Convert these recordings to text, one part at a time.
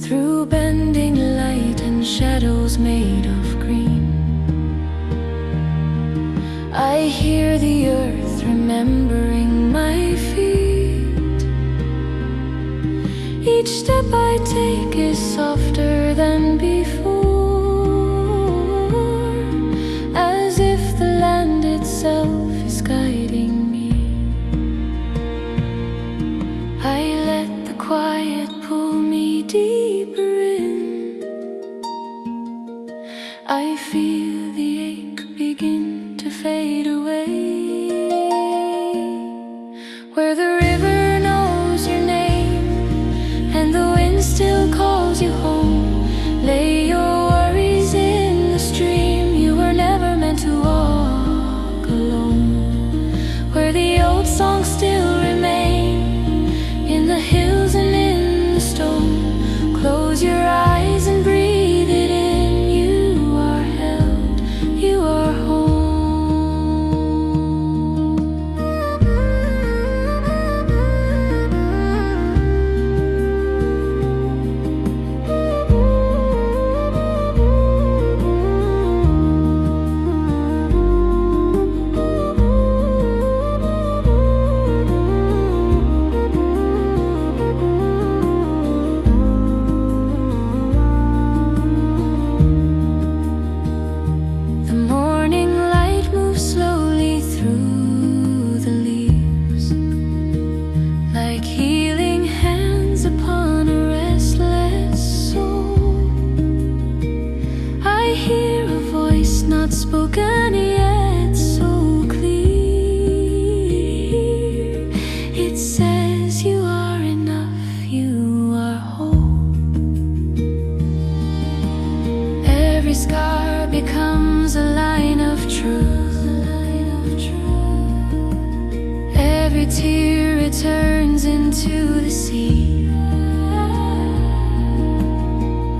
through bending light and shadows made of green. I hear the earth remembering my feet. Each step I take is softer than before, as if the land itself is guiding me. I let the quiet pull me deeper in. I feel the ache begin to fade away. Where the river knows your name and the wind still calls you home. Lay your worries in the stream. You were never meant to walk alone. Where the old songs still remain in the hills and in the stone. Close your eyes and breathe it in. You are held, you are home. Not spoken yet, so clear. It says you are enough, you are whole. Every scar becomes a line of truth. Every tear returns into the sea.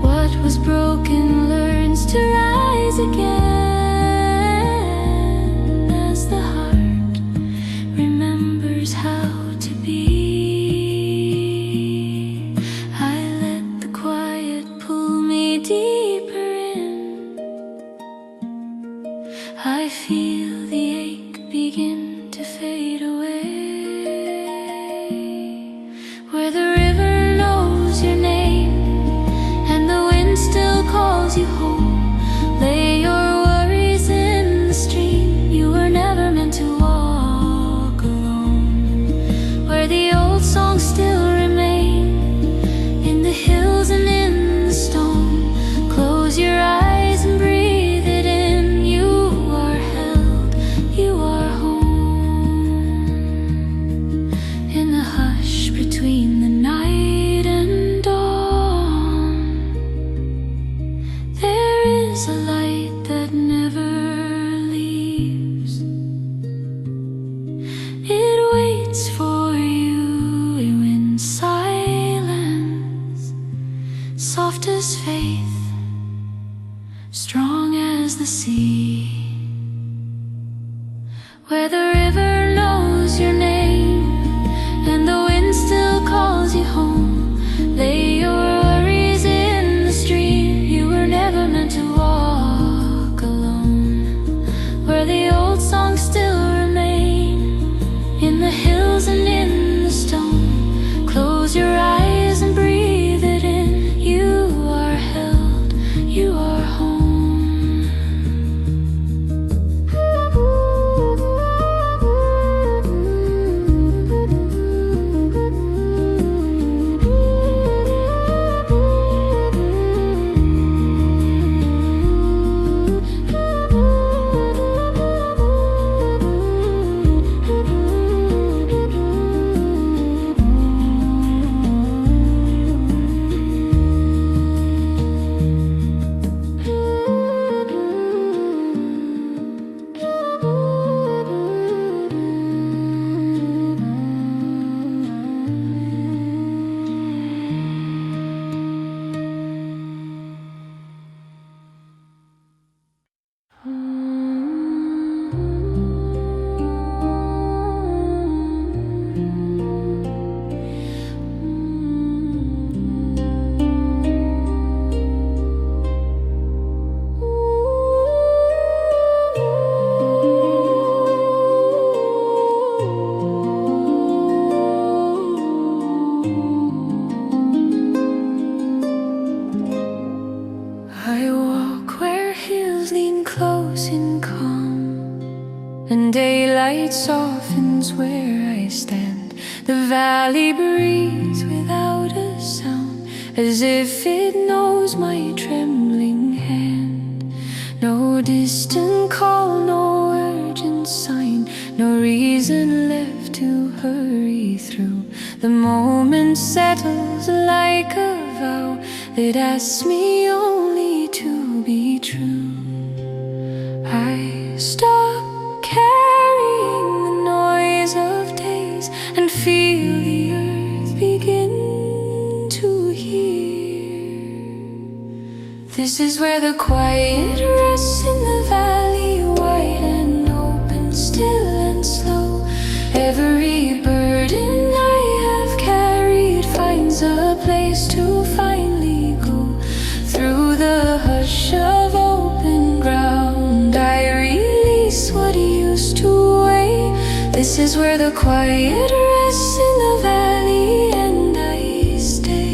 What was broken learns to rise again. How to be. I let the quiet pull me deeper in. I feel the ache begin to fade away. Where the river knows your name and the wind still calls you home. Lay your worries in the stream. You were never meant to walk. The old songs still remain in the hills and in the stone. Close your eyes and breathe it in. You are held, you are home. In the hush between the night and dawn, there is a light that never leaves. It waits for soft as faith, strong as the sea. Where the river knows your name and the wind still calls you home. Lay your worries in the stream. You were never meant to walk alone. Where the old songs still remain in the hills and in the stone. Close your eyes and breathe it in. You are held, you are home. light softens where I stand. The valley breathes without a sound, as if it knows my trembling hand. No distant call, no urgent sign, no reason left to hurry through. The moment settles like a vow that asks me only to be true. I stop carrying the noise of days and feel the earth begin to hear. This is where the quiet rests in the valley, wide and open, still and slow. Every burden I have carried finds a place to finally go. Through the hush of open ground, I release what used to weigh. This is where the quiet rests in the valley, and I stay.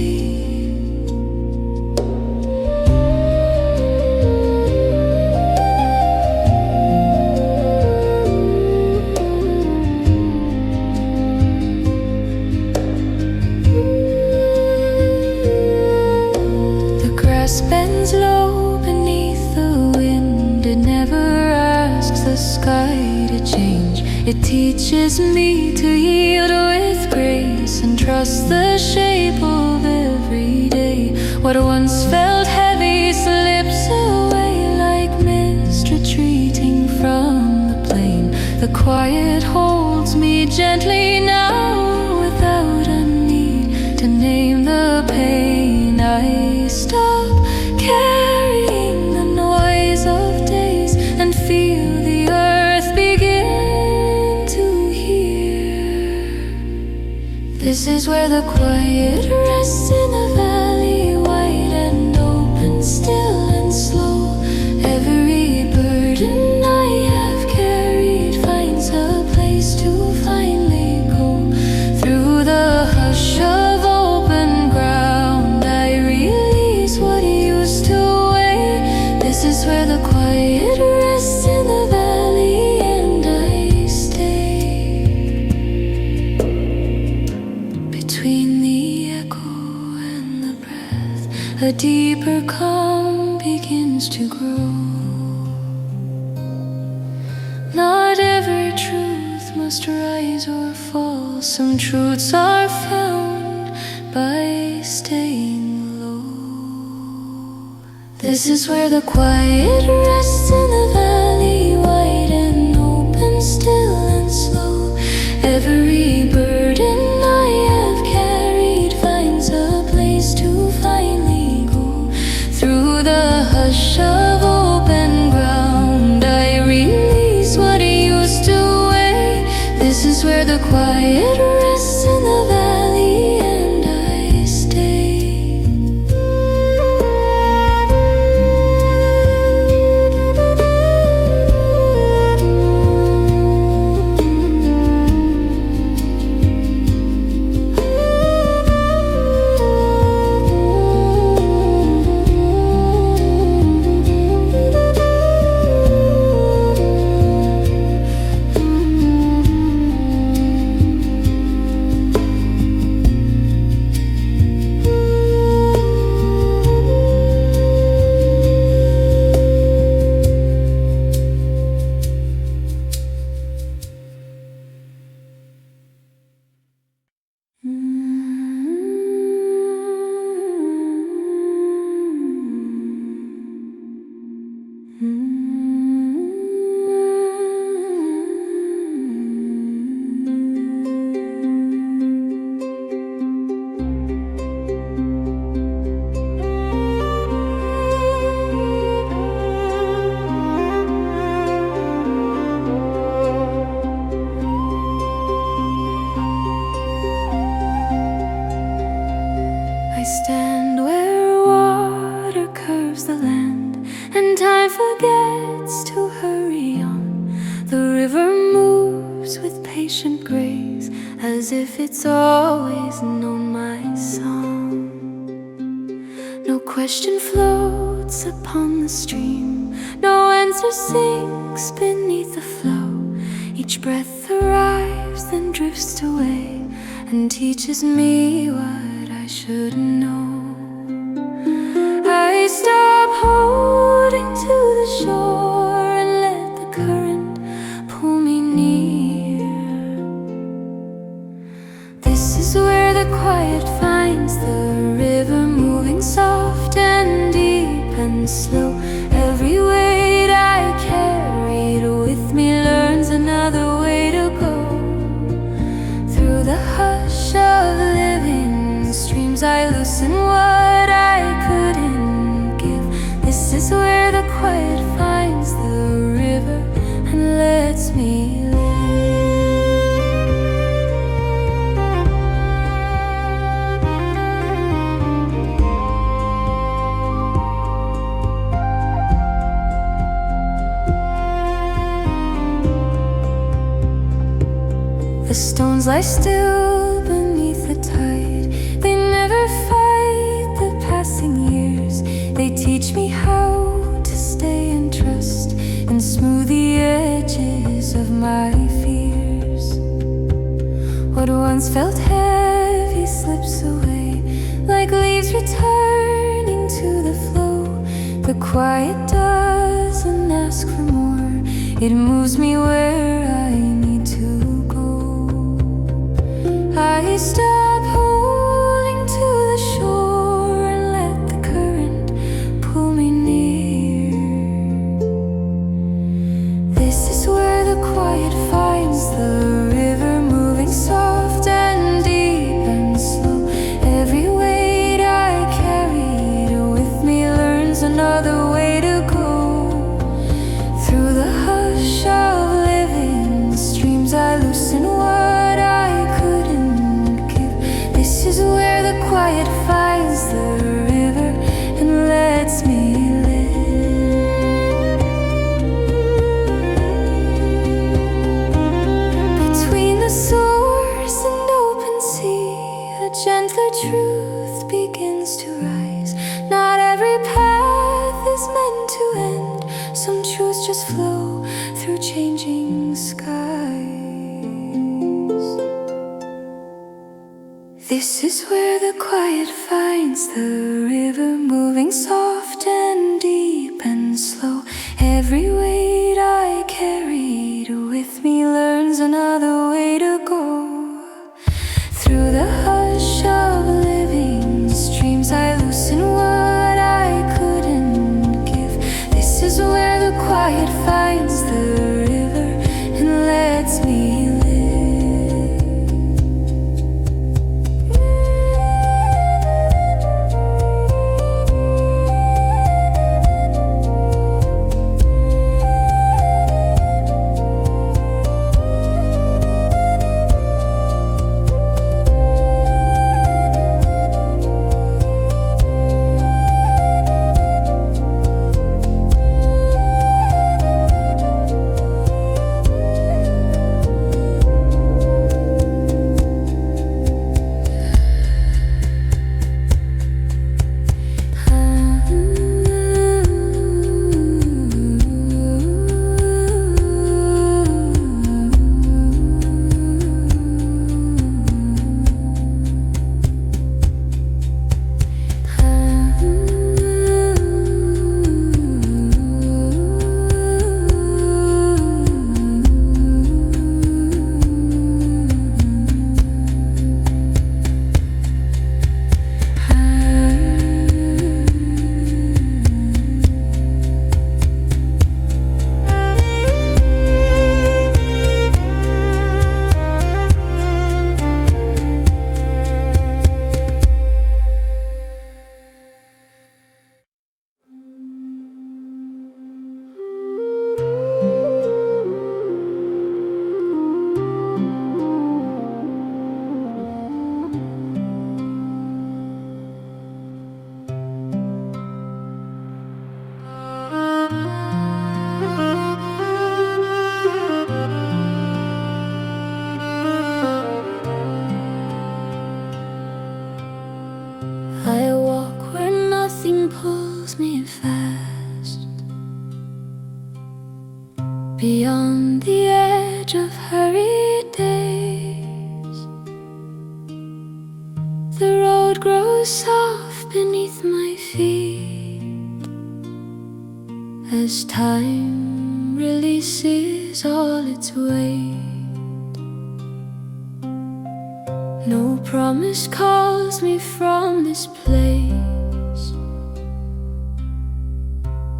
The grass bends low beneath the wind. It never asks the sky to change. It teaches me to yield with grace and trust the shape of every day. What once felt heavy slips away like mist retreating from the plain. The quiet holds me gently now, without a need to name the pain. I stop carrying the noise of days and feel the earth begin to hear. This is where the quiet rests in the valley, wide and open, still and slow. Every burden I have carried finds a place to finally go. Through the hush of open ground, I release what used to weigh. This is where the quiet rests in the valley, and I stay. Between the echo and the breath, a deeper calm begins to grow. Not every truth must rise or fall. Some truths are found by staying low. This is where the quiet rests in the valley, wide and open, still and slow. Every burden I have carried finds a place to finally go. Through the hush of open ground, I release what used to weigh. This is where the quiet rests in the valley, and I stay. I stand where water curves the land, and time forgets to hurry on. The river moves with patient grace, as if it's always known my song. No question floats upon the stream, no answer sinks beneath the flow. Each breath arrives, then drifts away, and teaches me what I should know. I stop holding to the shore and let the current pull me near. This is where the quiet finds the river, moving soft and deep and slow. Every weight I carried with me learns another way to go. Through the hush of living streams I loosen what I couldn't give. This is where the quiet finds the river and lets me live. The stones lie still beneath the tide. They never fight the passing years. They teach me how to stay and trust and smooth the edges of my fears. What once felt heavy slips away, like leaves returning to the flow. The quiet doesn't ask for more. It moves me where I need to. I stop holding to the shore and let the current pull me near. This is where the quiet finds the river, moving soft and deep and slow. Every weight I carried with me learns another way to go. Through the hush of living streams I loosen what I couldn't. This is where the quiet finds the river and lets me live. Between the source and open sea, a gentler truth begins to rise. Not every path is meant to end. Some truths just flow through changing skies. This is where the quiet finds the river, moving soft and deep and slow. Every weight I carried with me learns another way to go. Through the hush of living streams I loosen what I couldn't give. This is where the quiet finds the river and lets me live. beyond the edge of beneath my feet as time releases all its weight. No promise calls me from this place.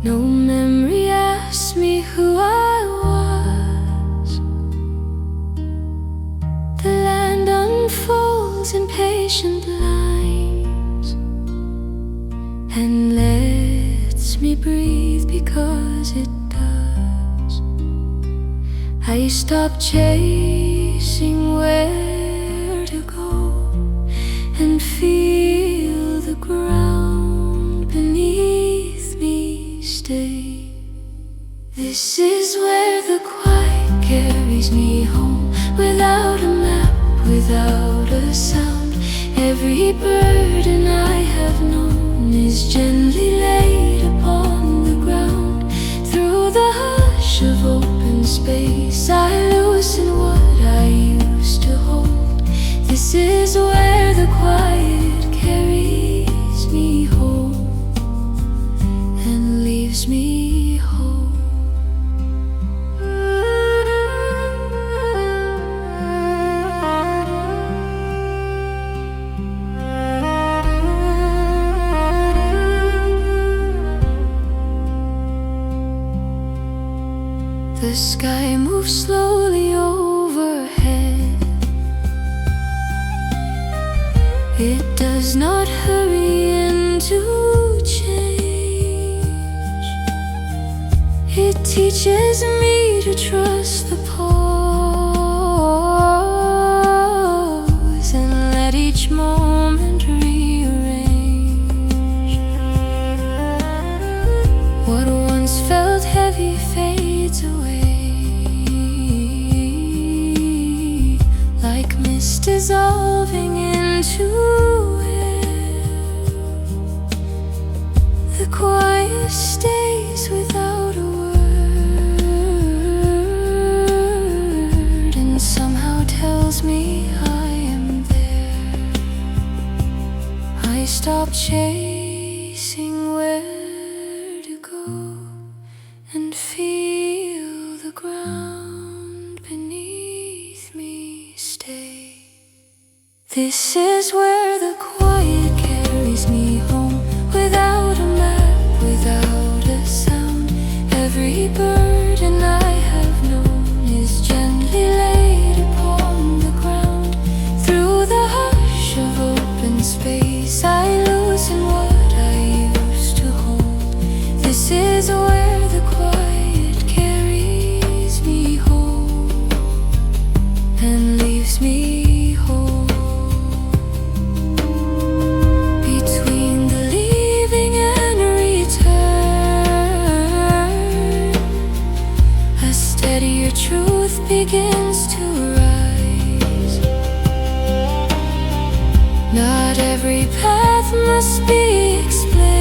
No memory asks me who I was. The land unfolds in patient lines and lets me breathe because it does. I stop chasing where to go and feel the ground beneath me stay. This is where the quiet carries me home, without a map, without a sound. Every burden I have known is gently laid upon the ground. Through the hush of open space, I loosen what I used to hold. This is where the quiet carries me home and leaves me whole. The sky moves slowly overhead. It does not hurry into change. It teaches me to trust the pause and let each moment rearrange. What once felt heavy fades away, like mist dissolving into air. The quiet stays without a word, and somehow tells me I am there. I stop chasing where to go and feel the ground beneath me stay. This is where the quiet carries me home, without a map, without a sound. Every burden I have known is gently laid upon the ground. Through the hush of open space, I loosen what I used to hold. This is where the quiet carries me home and leaves me whole. Between the leaving and return, a steadier truth begins to rise. Not every path must be explained.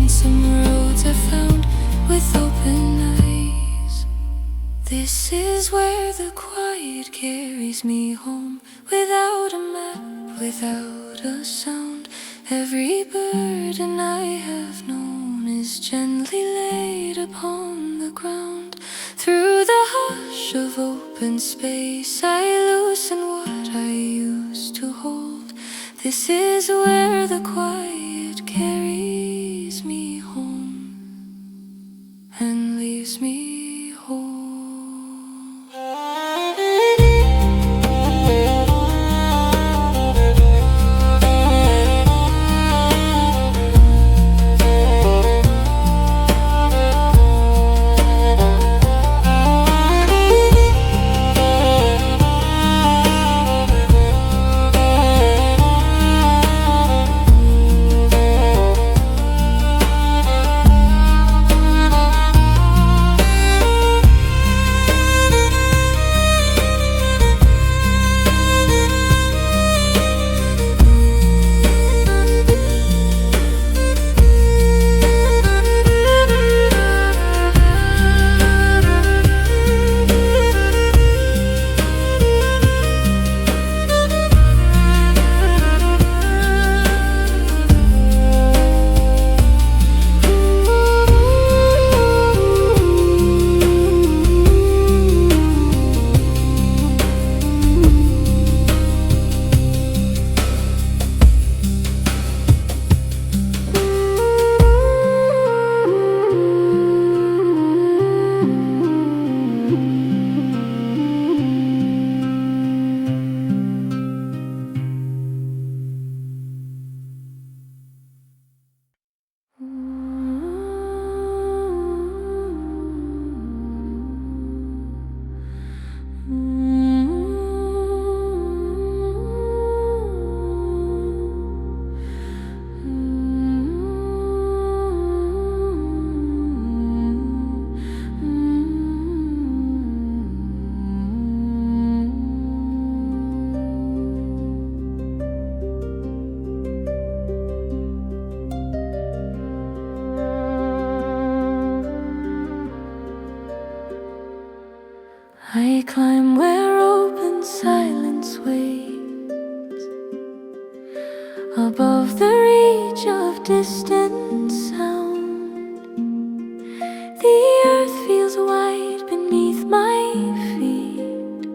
Some roads are found with open eyes. This is where the quiet carries me home, without a map, without a sound. Every burden I have known is gently laid upon the ground. Through the hush of open space, I loosen what I used to hold. This is where the quiet carries me home and leaves me whole. above the reach of distant sound. The earth feels wide beneath my feet,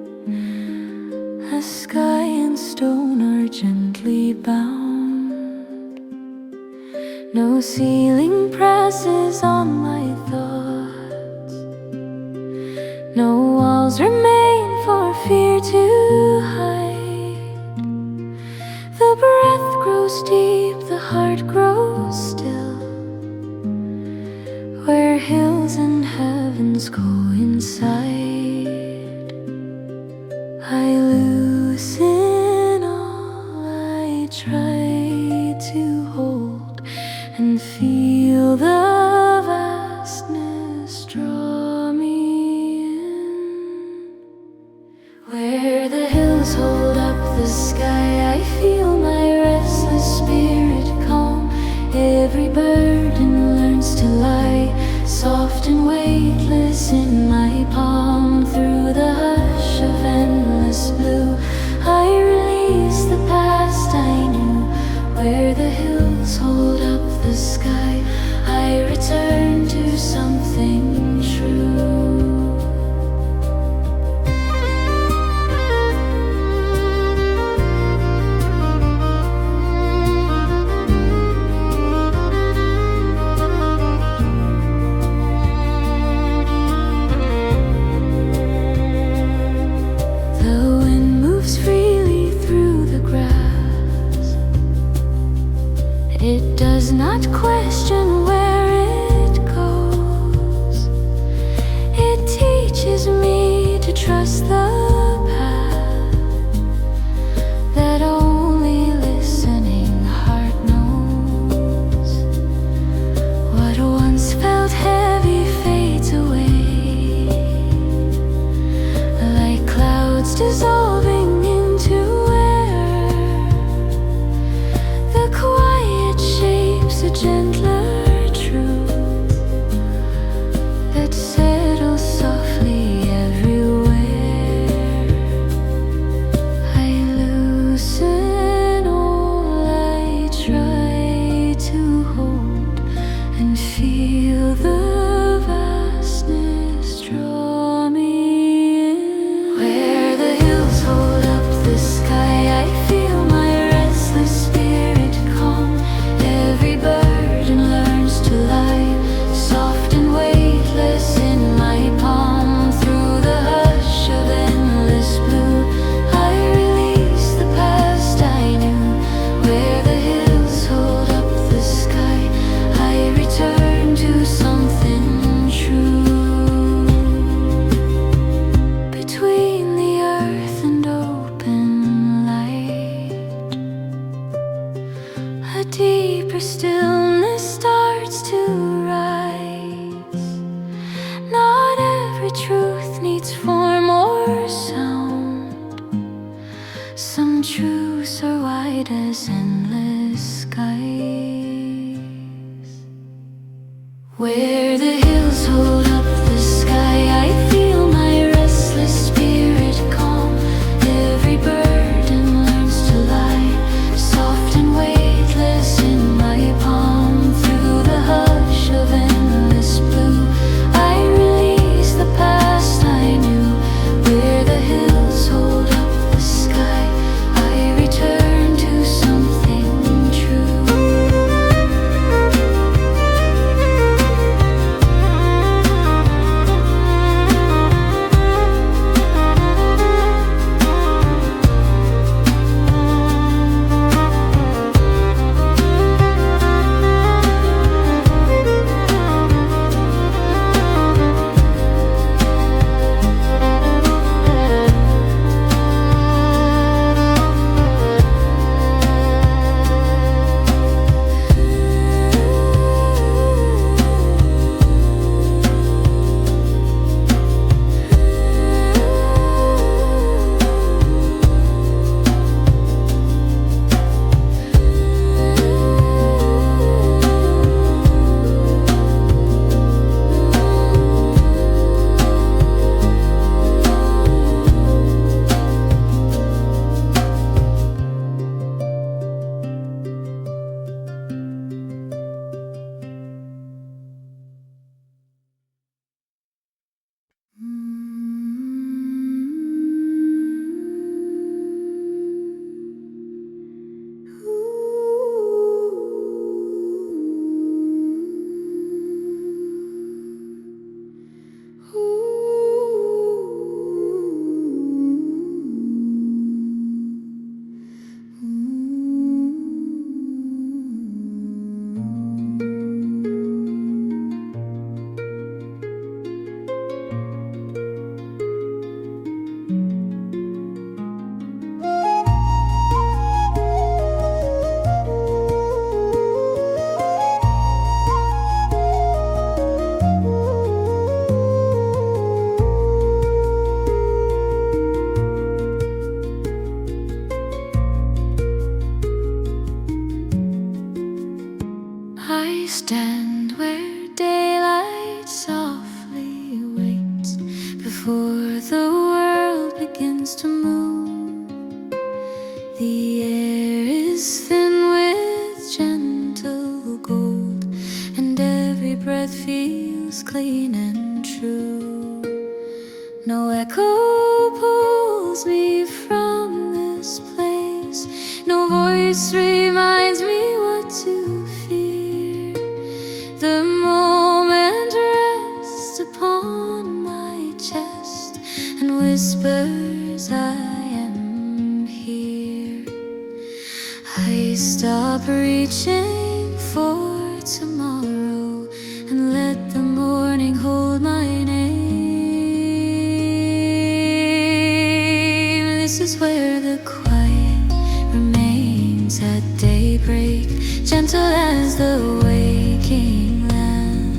as sky and stone are gently bound. No ceiling presses on my thoughts, no walls remain for fear to hide. The breath grows deep, the heart grows still, where hills and heavens coincide. I loosen all I try to hold, and feel the vastness draw me in. Where the hills hold up the sky, I feel my restless spirit calm. Every burden learns to lie soft and weightless in my palm. Through the hush of endless blue, I release the past I knew. Where the hills hold up the sky, I return to something true. The wind moves freely through the grass. It does not question where it goes. It teaches me to trust the path that only listening heart knows. What once felt heavy fades away, like clouds dissolving into air. The quiet shapes a gentler truth that settles softly everywhere. I loosen all I try to hold, and feel the vastness draw me in. Where the hills hold up the sky, I feel my restless spirit calm. Every burden learns to lie soft and weightless in my palm. Through the hush of endless blue, I release the past I knew. Where the hills hold up the sky, I return to something true. Between the earth and open light, a deeper stillness starts to rise. Not every truth needs form or sound. Some truths are wide as endless skies. Where the hills hold up the sky, I feel my restless spirit calm. Every burden learns to lie soft and weightless in my palm. Through the hush of endless blue, I release the past I knew. Where the hills hold up the sky, I return to something true. stand where daylight softly waits before the world begins to move. The air is thin with gentle gold, and every breath feels clean and true. No echo pulls me from this place, no voice reminds me what to fear. The moment rests upon my chest and whispers I am here. I stop reaching for tomorrow and let the morning hold my name. This is where the quiet remains at daybreak, gentle as the waking land.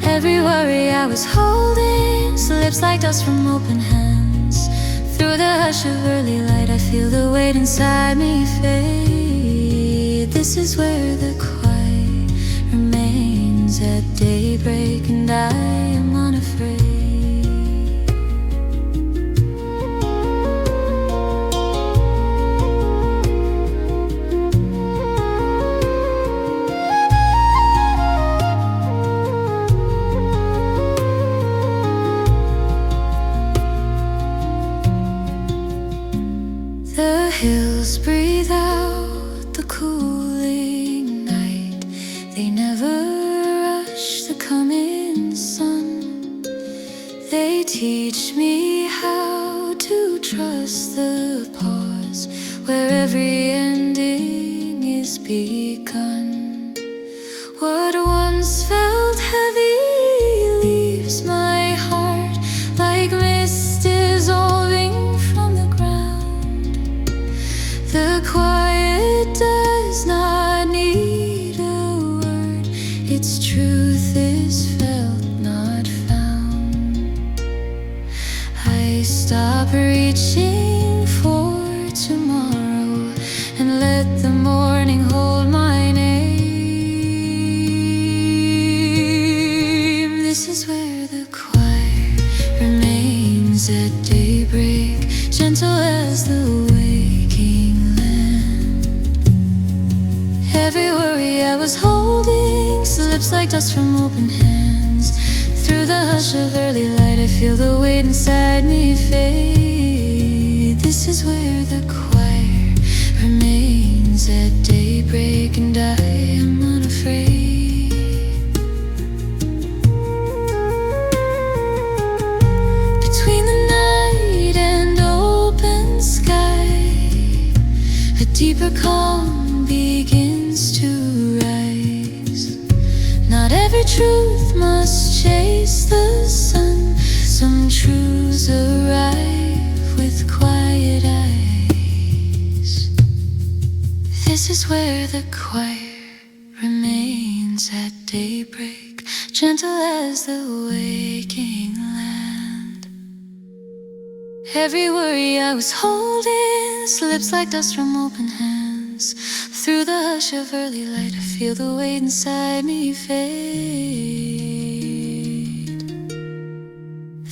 Every worry I was holding slips like dust from open hands. Through the hush of early light, I feel the weight inside me fade. This is where the quiet remains at daybreak, and I am unafraid. The hills breathe out the cooling night. They never rush the coming sun. They teach me how to trust the pause where every ending is begun. What once felt heavy leaves my heart like mist dissolving from the ground. The quiet does not need a word, its truth is felt, not found. I stop reaching for tomorrow and let the morning hold my name. This is where the quiet remains at daybreak, gentle as the waking land. Every worry I was holding slips like dust from open hands. Through the hush of early light, I feel the weight inside me fade. This is where the quiet remains at daybreak, and I am unafraid. Between the night and open sky, a deeper calm begins to rise. Not every truth must chase the sun. Some truths arrive with quiet eyes. This is where the quiet remains at daybreak, gentle as the waking land. Every worry I was holding slips like dust from open hands. Through the hush of early light, I feel the weight inside me fade.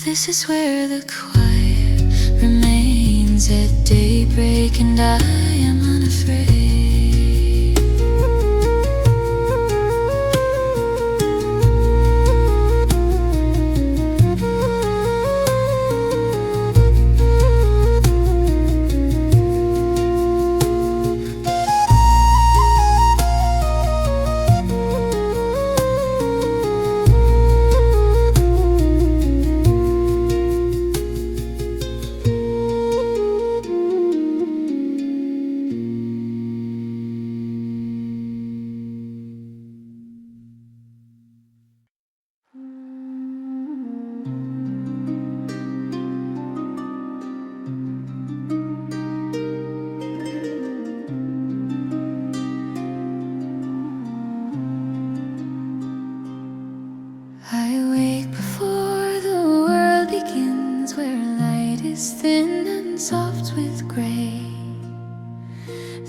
This is where the quiet remains at daybreak, and I am unafraid.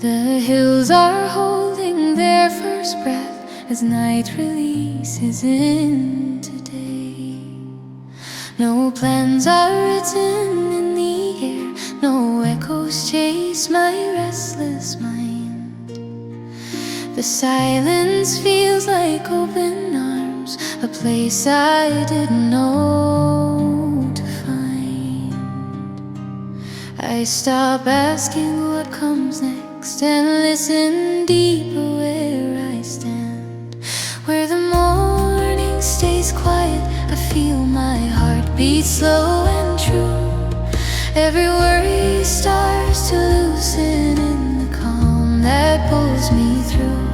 The hills are holding their their first breath as night releases into day. No plans are written in the air, no echoes chase my restless mind. The silence feels like open arms, a place I didn't know to find. I stop asking what comes next and listen deeper where I stand. Where the morning stays quiet, I feel my heart beat slow and true. Every worry starts to loosen in the calm that pulls me through.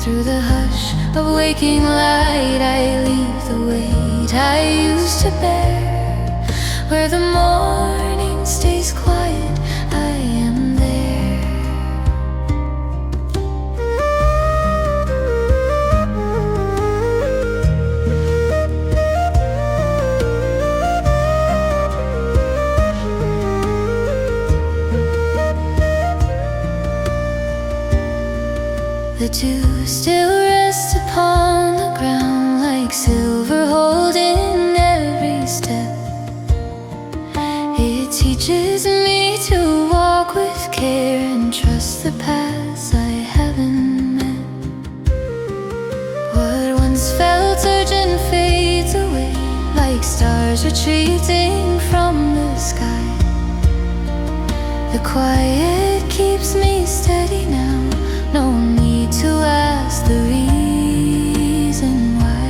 Through the hush of waking light, I leave the weight I used to bear. Where the morning stays quiet, I am there. The dew still rests upon the ground like silver holding every step. It teaches me to walk with care and trust the paths I haven't met. What once felt urgent fades away like stars retreating from the sky. The quiet keeps me steady now, no need to ask the reason why.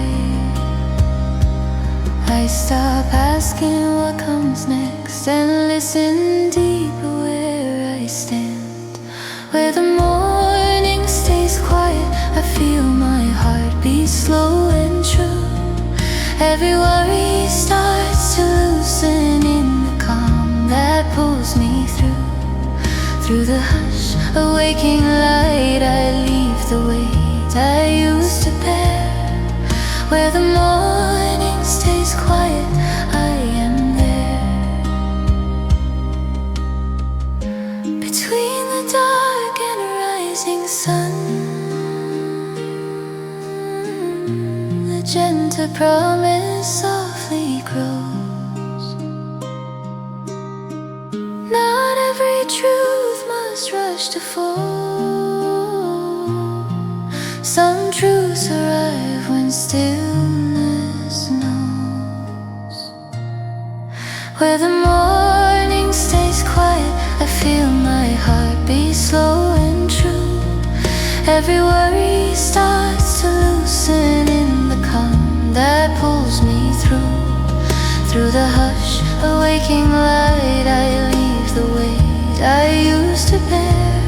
I stop asking what comes next and listen deeper where I stand. Where the morning stays quiet, I feel my heart beat slow and true. Every worry starts to loosen in the calm that pulls me through. Through the hush of waking light, I leave the weight I used to bear. Where the morning stays quiet, I am there. Between the dark and rising sun, the gentle promise softly grows. Not every truth must rush to fall. Some truths arrive when stillness knows. Where the morning stays quiet, I feel my heart beat slow and true. Every worry starts to loosen in the calm that pulls me through. Through the hush of waking light, I leave the weight I used to bear.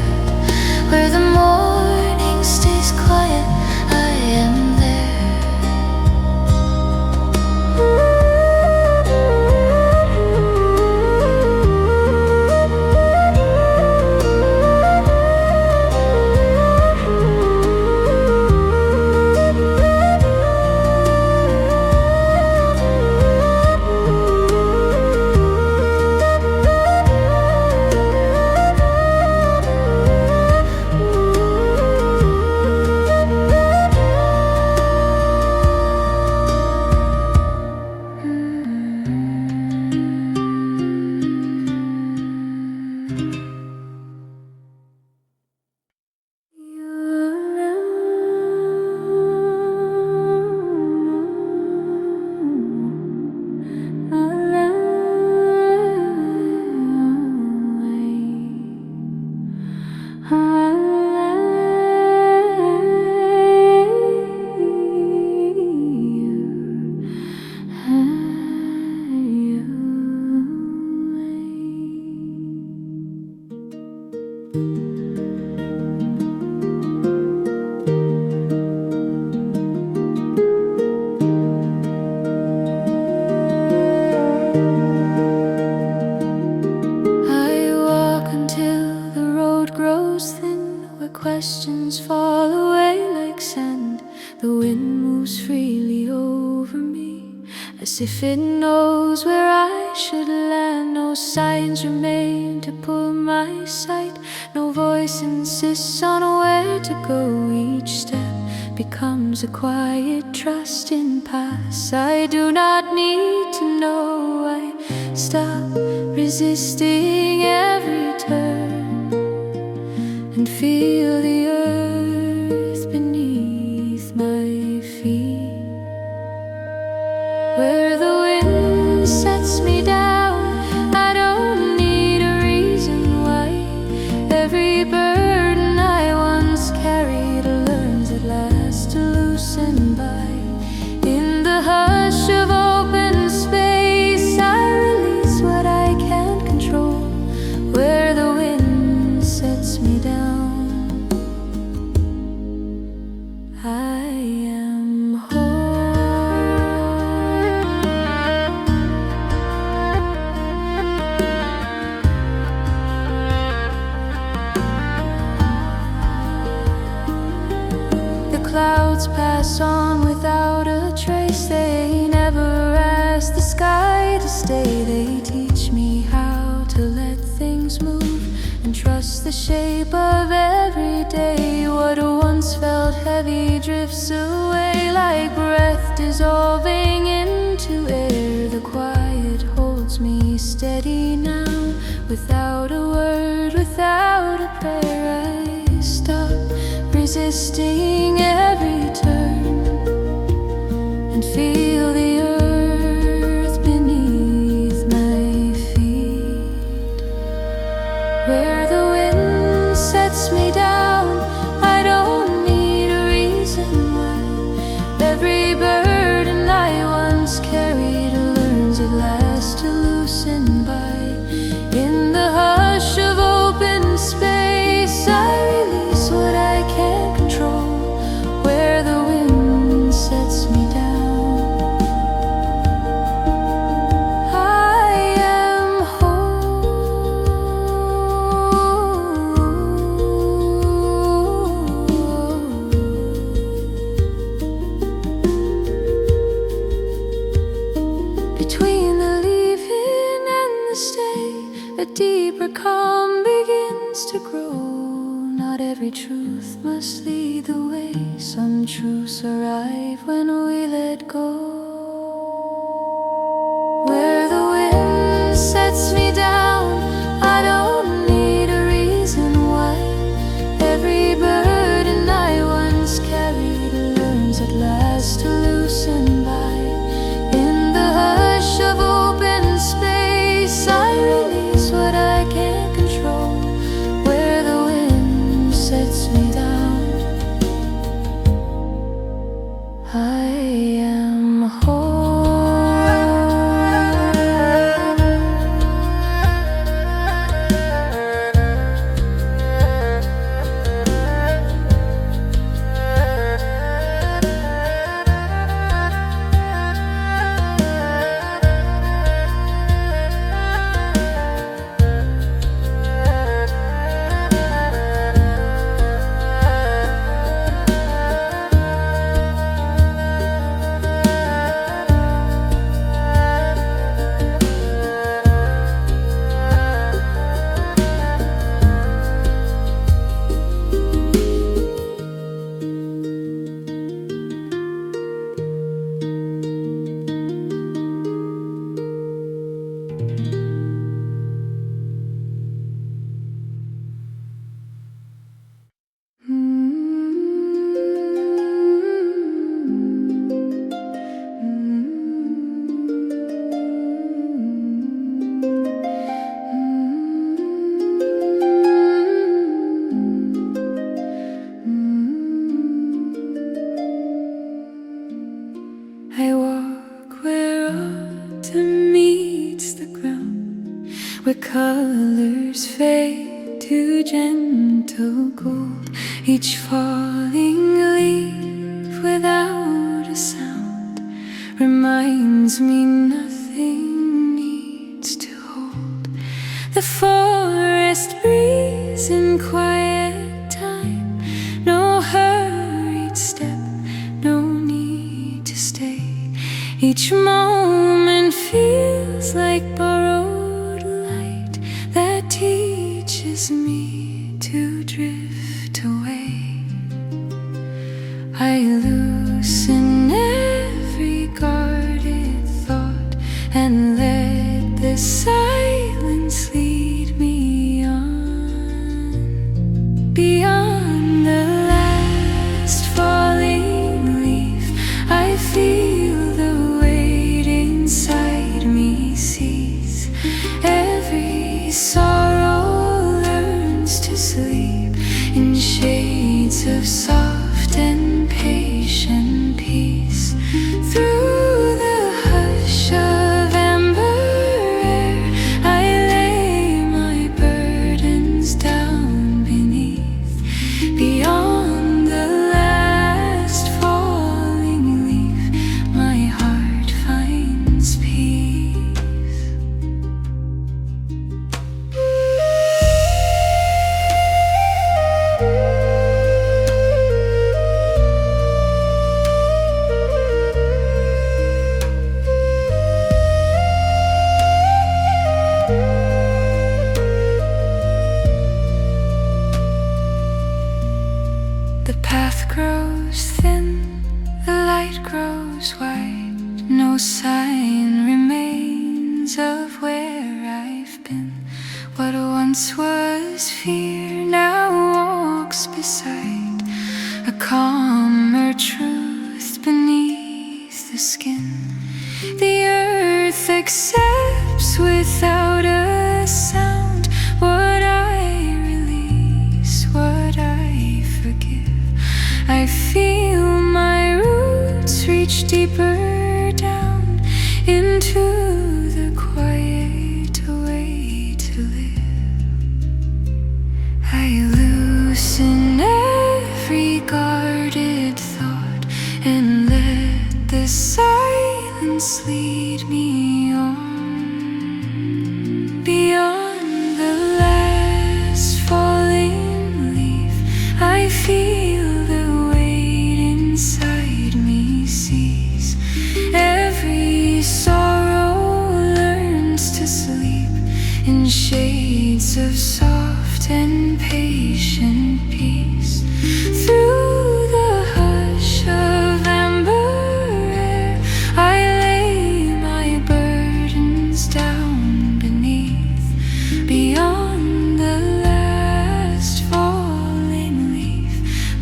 Where the morning stays quiet, I am there. Questions fall away like sand. The wind moves freely over me, as if it knows where I should land. No signs remain to pull my sight, no voice insists on where to go. Each step becomes a quiet trust in paths I do not need to know. I stop resisting every turn and feel the earth beneath my feet. Where the wind sets me down, I don't need a reason why. Every burden I once carried learns at last to loosen by. In the hush of open space, I release what I can't control. Where the wind sets me down, I am home. The clouds pass on without a trace. They never ask the sky to stay. They teach me how to let things move and trust the shape of every day. What once felt heavy drifts away like breath dissolving into air. The quiet holds me steady now, without a word, without a prayer. I stop resisting every turn and feel the earth beneath my feet. Where the wind sets me down, I don't need a reason why. Every burden I once carried learns at last to loosen by. In the hush of open space, I release what I can't control. Where the wind sets me down, I am home. Between the leaving and the stay, a deeper calm begins to grow. Not every truth must lead the way. Some truths arrive when we let go. Where the wind sets me down, I don't need a reason why. Every burden I once carried learns at last to loosen by. In the hush of open space, I release what I can't control. Where the wind sets me down, I am home. I walk where autumn meets the ground, where colors fade to gentle gold. Each falling leaf without a sound reminds me nothing needs to hold. The forest breeze in quiet time, no hurried step, no need to stay. Each moment feels like borrowed light that teaches me to drift away. I loosen every guarded thought and let the silence lead me on. Beyond the last falling leaf, I feel the weight inside me cease. Every sorrow learns to sleep in shades of soft and patient peace. Through the hush of amber air, I lay my burdens down beneath. Beyond the last falling leaf, my heart finds peace. The path grows thin, the light grows wide. No sign remains of where I've been. What once was fear now walks beside a calmer truth beneath the skin. The earth accepts without a sound what I release, what I forgive. I feel my roots reach deeper down into the quiet way to live. I loosen every guarded thought and let the silence lead me on. Beyond the last falling leaf, I feel inside me cease. Every sorrow learns to sleep in shades of soft and patient peace. Through the hush of amber air, I lay my burdens down beneath. Beyond the last falling leaf,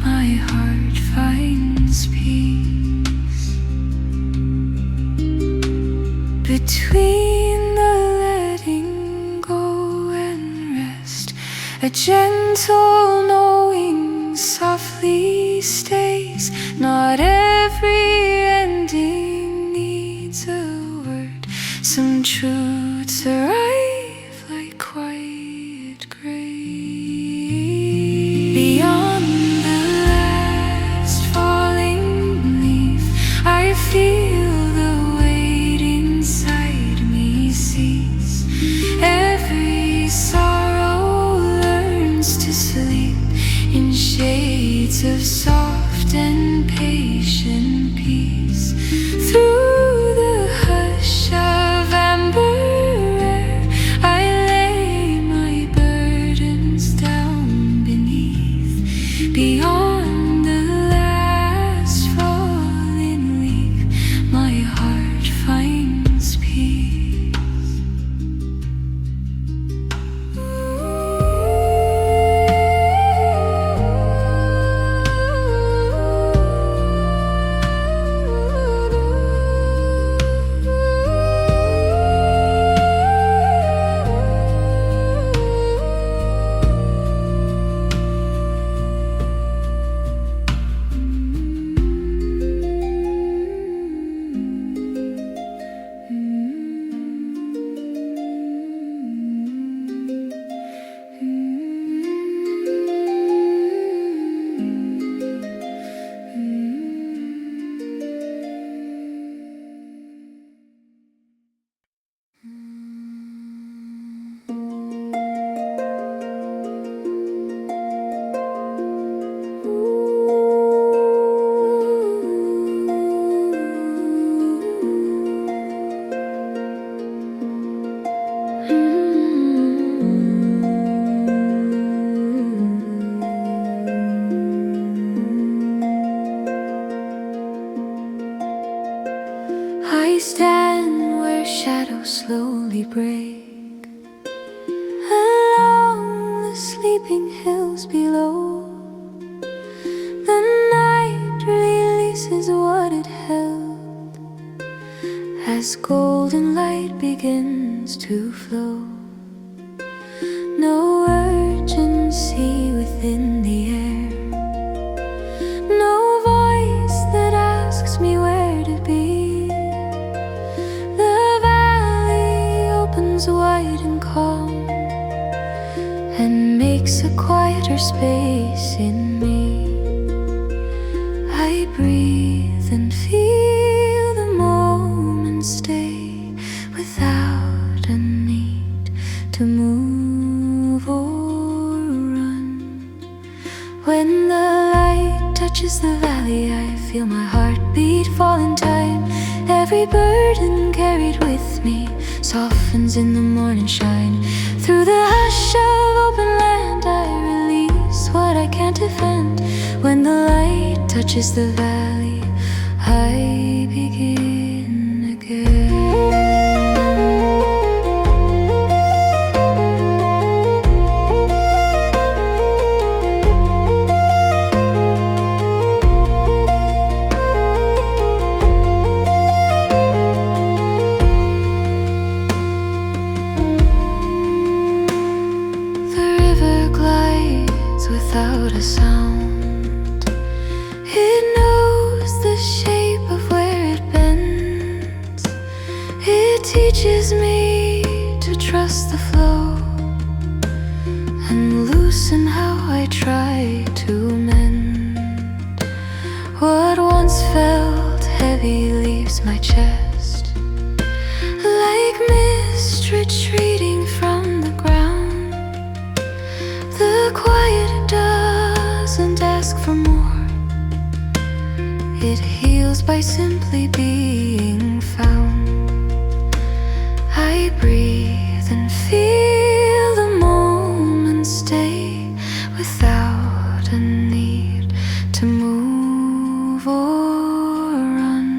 my heart finds peace. Between the letting go and rest, a gentle knowing softly stays. Not every ending needs a word. Some truths arrive like quiet grace. Beyond the last falling leaf, I feel the weight inside me cease. Every sorrow learns to sleep in shades of soft and patient peace. Through the hush of amber air, I lay my burdens down beneath. Beyond the last falling leaf, my heart finds peace. slowly break along the sleeping hills below. The night releases what it held as golden light begins to flow. No urgency within the air, no voice that asks me where to be. The valley opens wide and calm and makes a quieter space in me. I breathe and feel the moment stay without a need to move or run. When the light touches the valley, I feel my heartbeat fall in time. Every burden carried with me softens in the morning shine. Through the hush of open land, I release what I can't defend. When the light touches the valley, I begin again. Without a sound, it knows the shape of where it bends. It teaches me to trust the flow and loosen how I try to mend. What once felt heavy leaves my chest like mist retreating from the ground. The quiet doesn't ask for more, it heals by simply being found. I breathe and feel the moment stay without a need to move or run.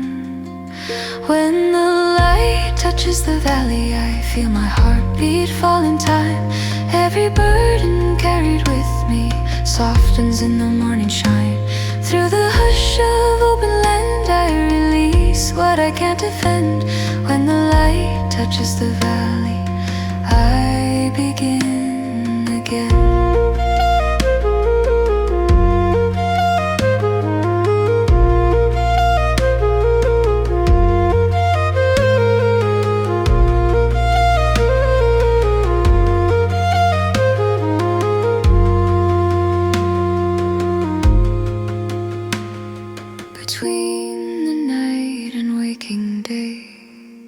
When the light touches the valley, I feel my heartbeat fall in time. Every burden carried with me softens in the morning shine. Through the hush of open land, I release what I can't defend. When the light touches the valley, I begin again. Between the night and waking day,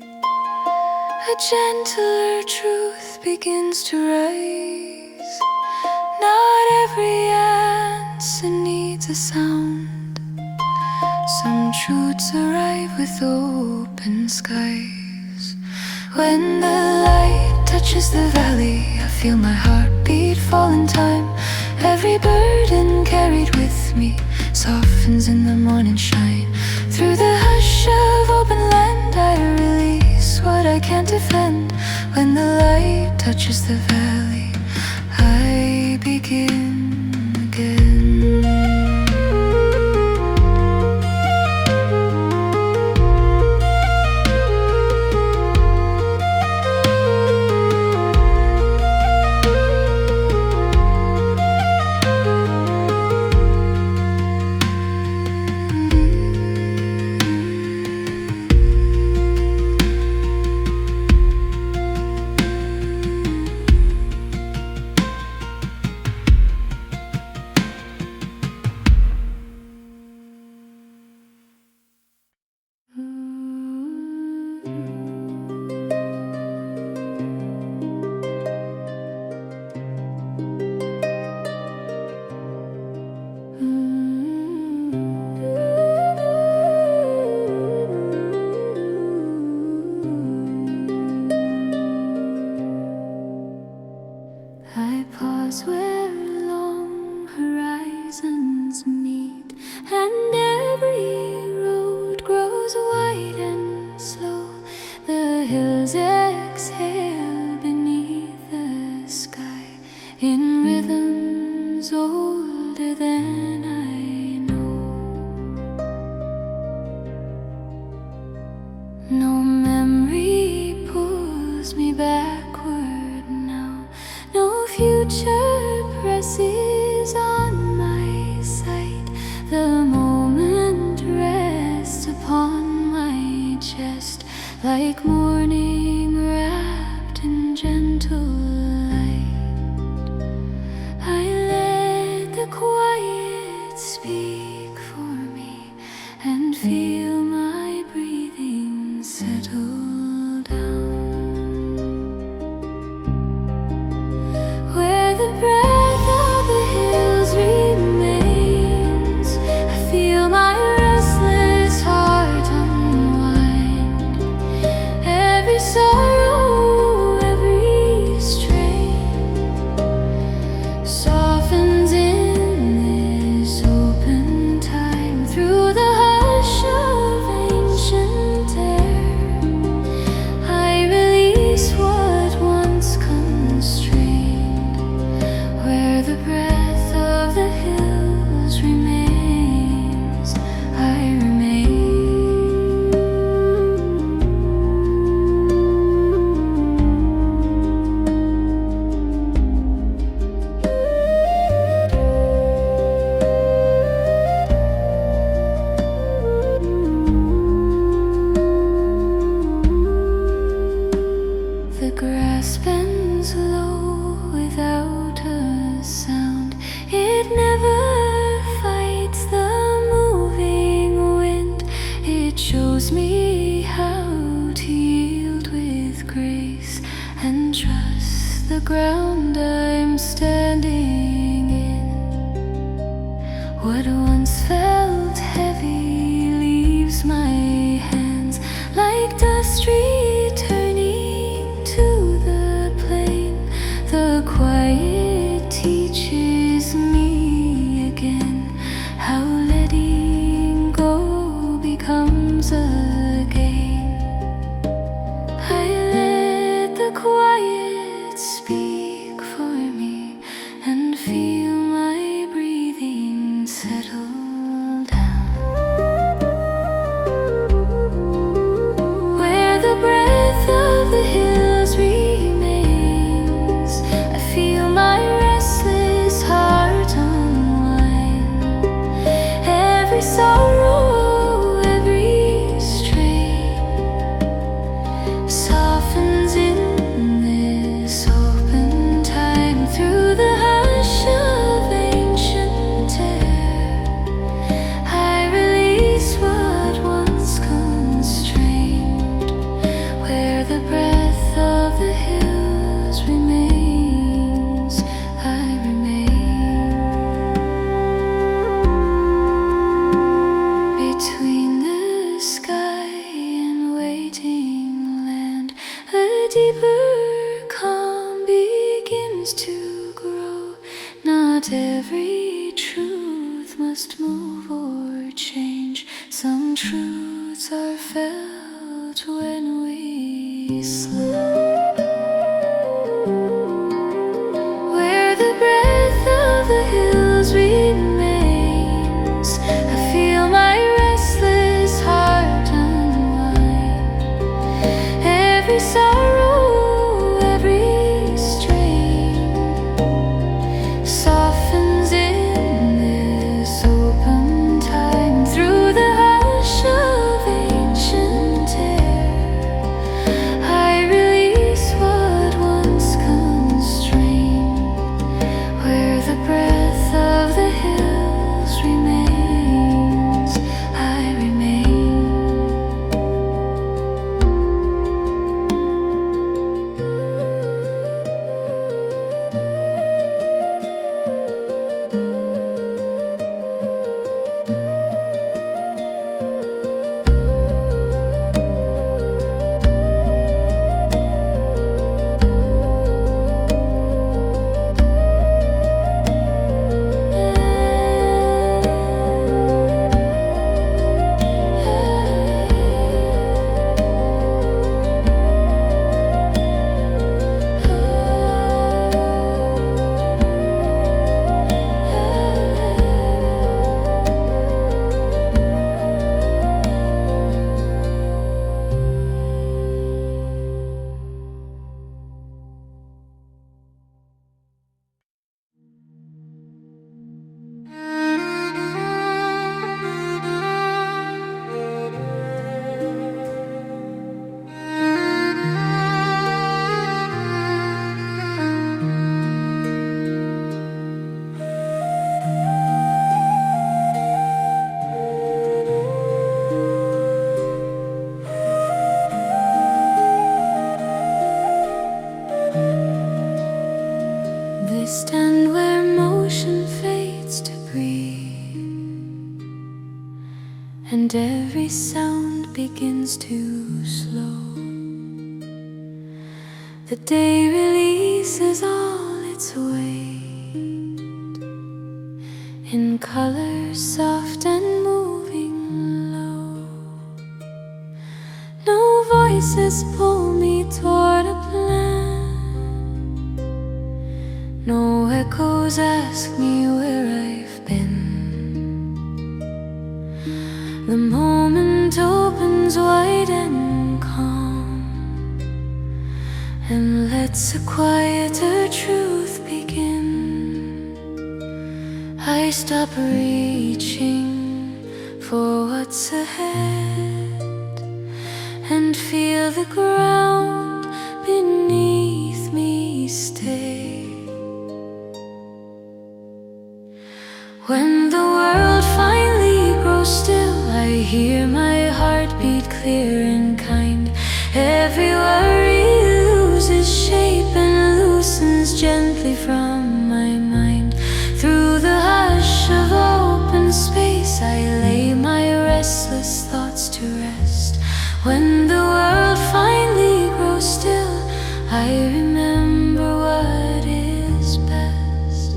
a gentler truth begins to rise. Not every answer needs a sound. Some truths arrive with open skies. When the light touches the valley, I feel my heartbeat fall in time. Every burden carried with me softens in the morning shine. Through the hush of open land, I release what I can't defend. When the light touches the valley, I begin again. older than I know. No memory pulls me backward now. No future presses on my sight. The moment rests upon my chest like morning wrapped in gentle light. I let the quiet speak for me and feel my breathing settle down. Where the breath of the hills remains, I feel my restless heart unwind. Every sorrow, every strain softens in this open time. Through the hush of ancient air, I release what once constrained. Where the breath of the hills remains, I remain. The grass bends low without a sound. It never fights the moving wind. It shows me how to yield with grace and trust the ground I'm standing in. What once felt heavy leaves my hands like dust returning to the plain. The quiet teaches me again how letting go becomes a gain. I let the quiet speak for me and feel my breathing settle down. Where the breath of the hills remains, I feel my restless heart unwind. Every sorrow, every strain softens in this open time. Through the hush of ancient air, I release what once constrained. Where the breath of the hills remains, I remain. Between the sky and waiting land, a deeper calm begins to grow. Not every truth must move or change. Some truths are felt when we slow. Where the breath of the hills remains, I feel my restless heart unwind. Every sorrow, every strain softens in this open time. Through the hush of ancient air, I release and every sound begins to slow. The day releases all its weight in colors soft and moving low. No voices pull me toward a plan, no echoes ask me where I've been. The moment opens wide and calm and lets a quieter truth begin. I stop reaching for what's ahead and feel the ground beneath me stay. When the world finally grows still, I hear my heartbeat clear and kind. Every worry loses shape and loosens gently from my mind. Through the hush of open space, I lay my restless thoughts to rest. When the world finally grows still, I remember what is best.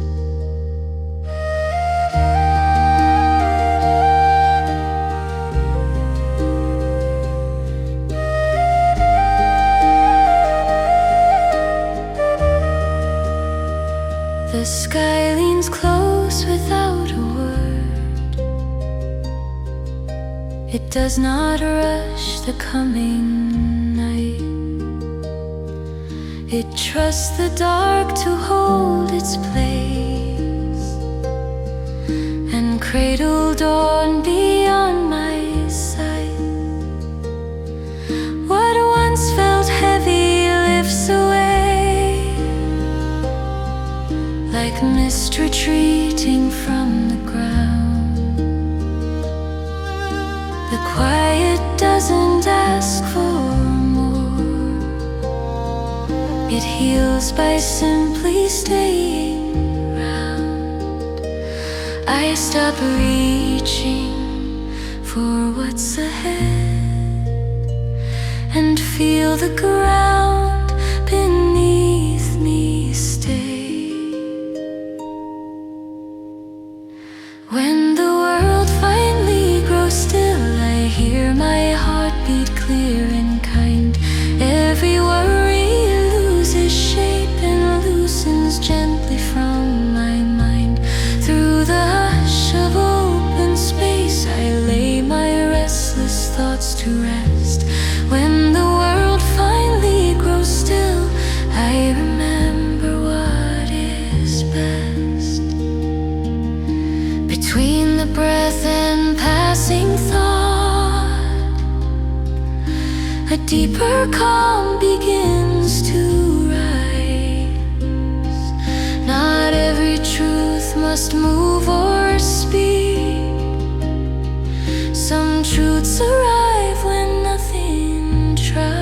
The sky leans close without a word. It does not rush the coming night. It trusts the dark to hold its place and cradle dawn beyond my sight. What once felt heavy lifts away, like mist retreating from the ground. The quiet doesn't ask for more, it heals by simply staying around. I stop reaching for what's ahead and feel the ground beneath me stay. When the world finally grows still, I hear my heartbeat clear and kind. Every worry loses shape and loosens gently from my mind. Through the hush of open space, I lay my restless thoughts to rest. When the world finally grows still, I remember what is best. Between the breath and passing thought, a deeper calm begins to rise. Not every truth must move or speak. Some truths arrive when nothing tries.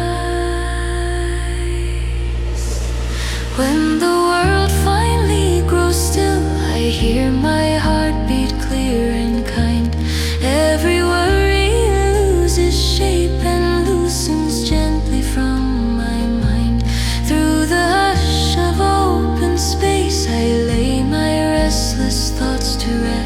When the world finally grows still, I hear my heartbeat clear and kind. Every worry loses shape and loosens gently from my mind. Through the hush of open space, I lay my restless thoughts to rest.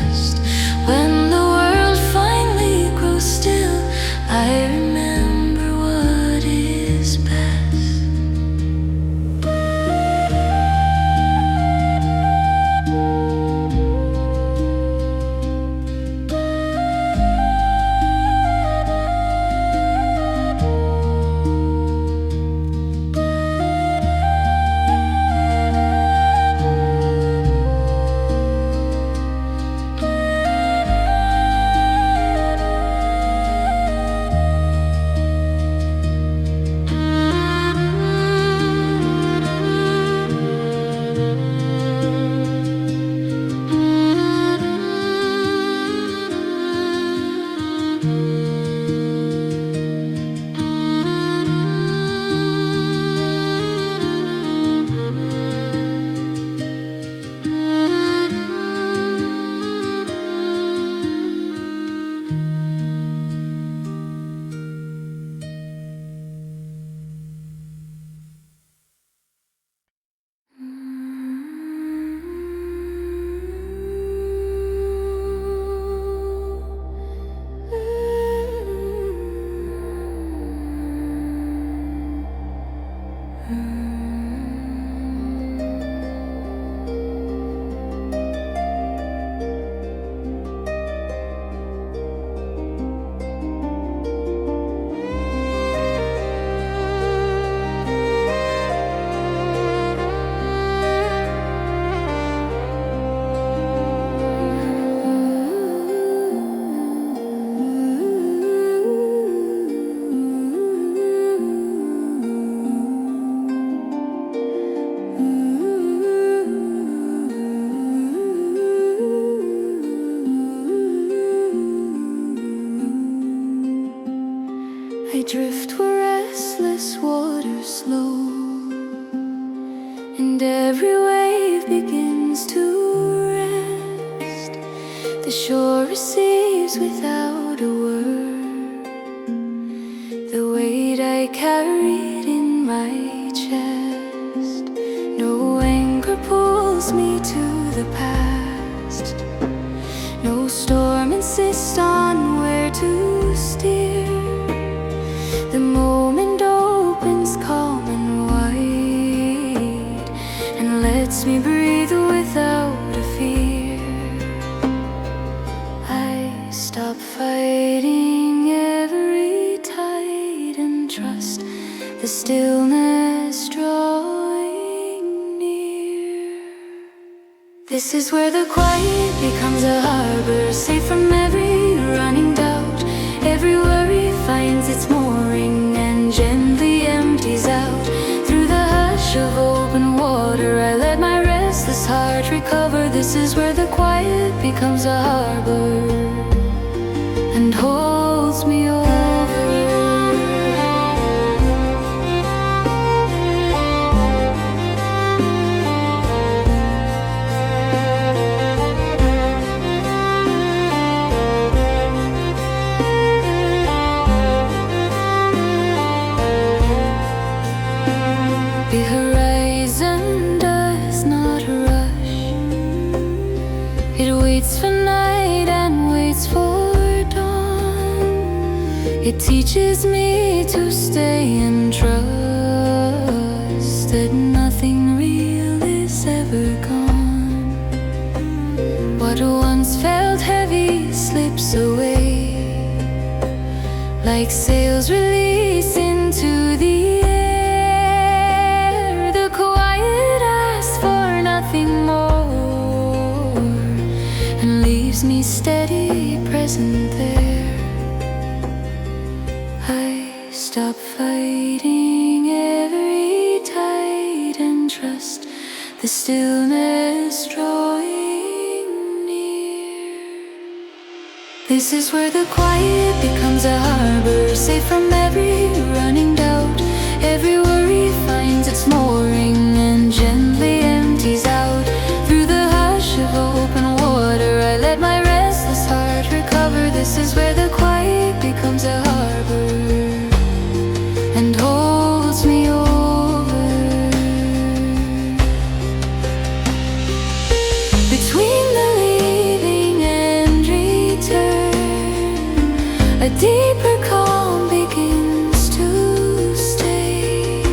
I drift where restless waters slow, and every wave begins to rest. The shore receives without a word the weight I carried in my chest. No anchor pulls me to the past, no storm insists on where to steer. The moment opens calm and wide, and lets me breathe without a fear. I stop fighting every tide and trust the stillness drawing near. This is where the quiet becomes a harbor, safe from every running doubt. Every worry finds its mooring and gently empties out. Through the hush of open water, I let my restless heart recover. This is where the quiet becomes a harbor and holds me over. The horizon does not rush. It waits for night and waits for dawn. It teaches me to stay and trust that nothing real is ever gone. What once felt heavy slips away, like sails released into the air. More, and leaves me steady, present there. I stop fighting every tide and trust the stillness drawing near. This is where the quiet becomes a harbor, safe from every running doubt. Every worry finds its mooring and gently empties out. Through the hush of open water, I let my restless heart recover. This is where the quiet becomes a harbor and holds me over. Between the leaving and return, a deeper calm begins to stay.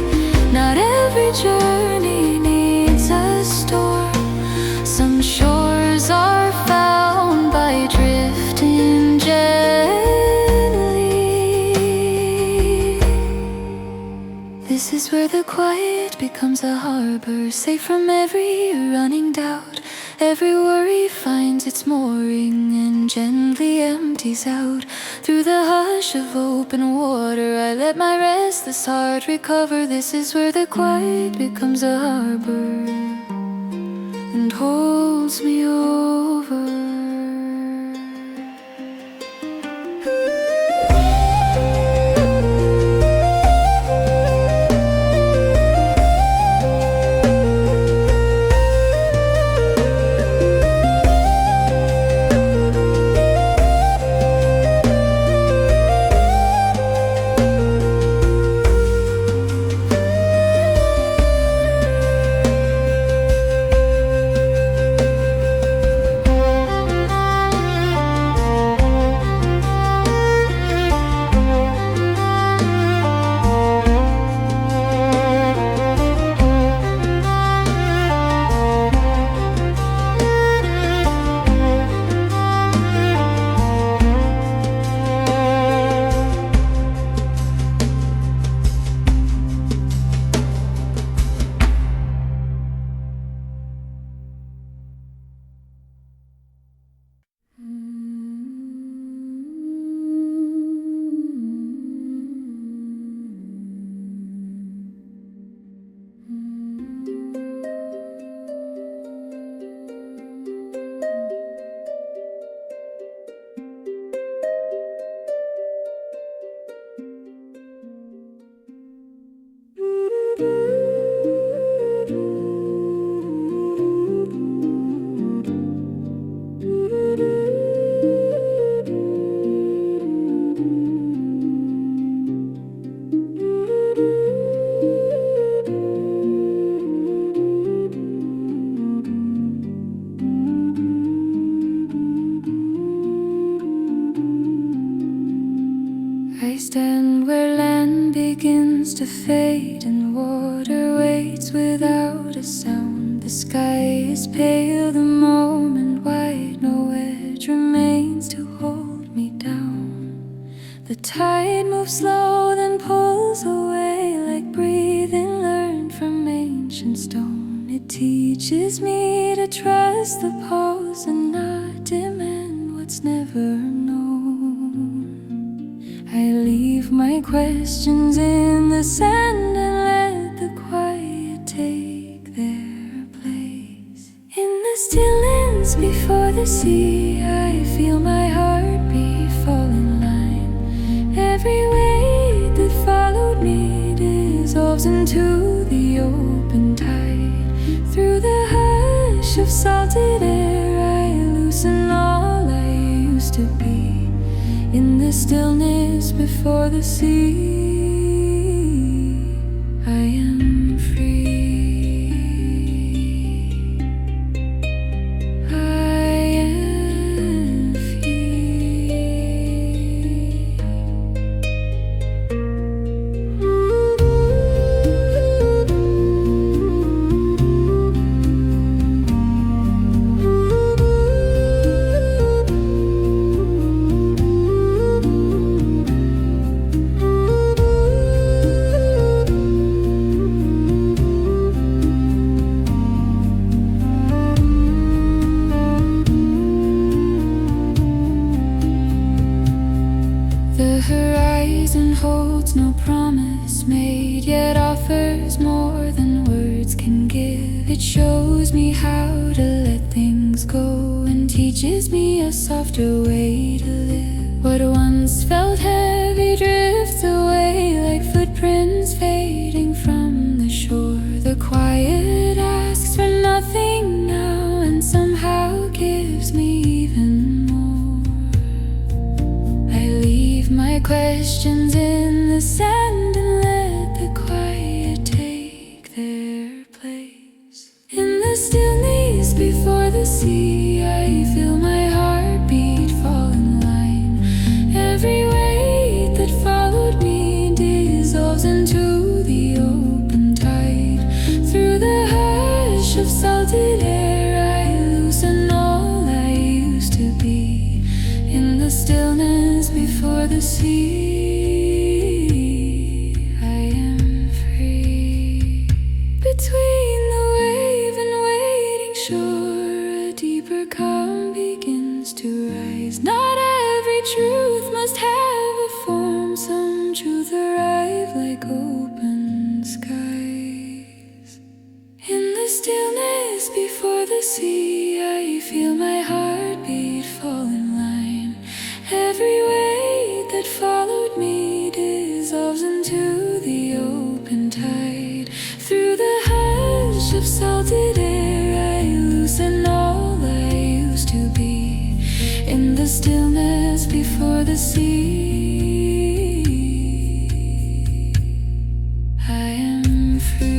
Not every journey needs a storm. Some shores are found by drifting gently. This is where the quiet becomes a harbor, safe from every running doubt. Every worry finds its mooring and gently empties out. Through the hush of open water, I let my restless heart recover. This is where the quiet becomes a harbor and holds me over. begins to fade and water waits without a sound. The sky is pale, the moment white, no edge remains to hold me down. The tide moves slow, then pulls away like breathing learned from ancient stone. It teaches me to trust the pause and not demand what's never known. I leave my questions in the sand and let the quiet take their place. In the stillness before the sea, I feel my heartbeat fall in line. Every weight that followed me dissolves into the open tide. Through the hush of salted air, I loosen all I used to be. In the stillness before the sea, I am free. I am free. The horizon holds no promise made, yet offers more than words can give. It shows me how to let things go and teaches me a softer way to live. What once felt heavy drifts away like footprints fading from the shore. The quiet asks for nothing now and somehow gives me even more. I leave my questions in the sand and let the quiet take their place. In the stillness before the sea, I feel my heartbeat fall in line. Every weight that followed me dissolves into the open tide. Through the hush of salted air, I loosen all I used to be. In the stillness before the sea, I am free. Between the wave and waiting shore, a deeper calm begins to rise. Not every truth must have a form. Some truth arrive like open skies. In the stillness before the sea, I feel my heartbeat fall in line. Every weight that followed me dissolves into the open tide. Through the hush of salted air, I loosen all I used to be. In the stillness before the sea, I am free.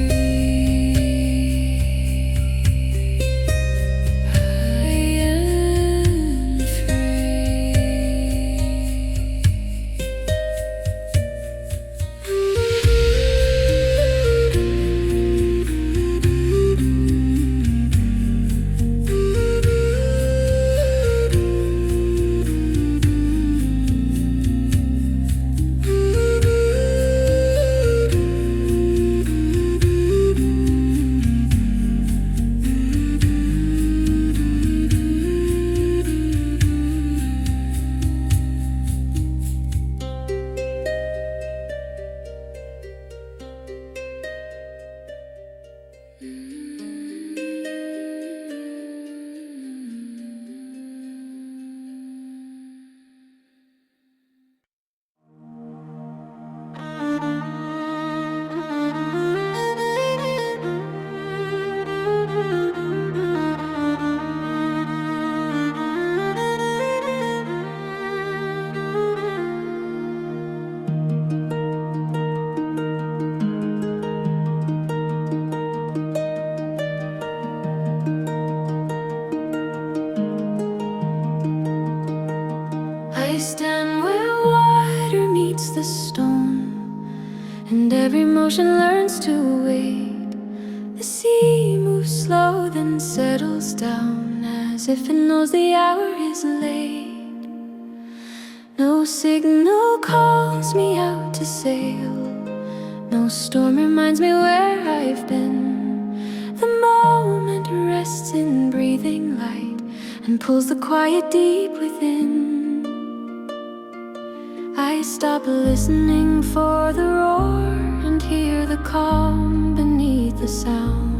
every motion learns to wait. The sea moves slow, then settles down, as if it knows the hour is late. No signal calls me out to sail, no storm reminds me where I've been. The moment rests in breathing light and pulls the quiet deep within. I stop listening for the roar and hear the calm beneath the sound.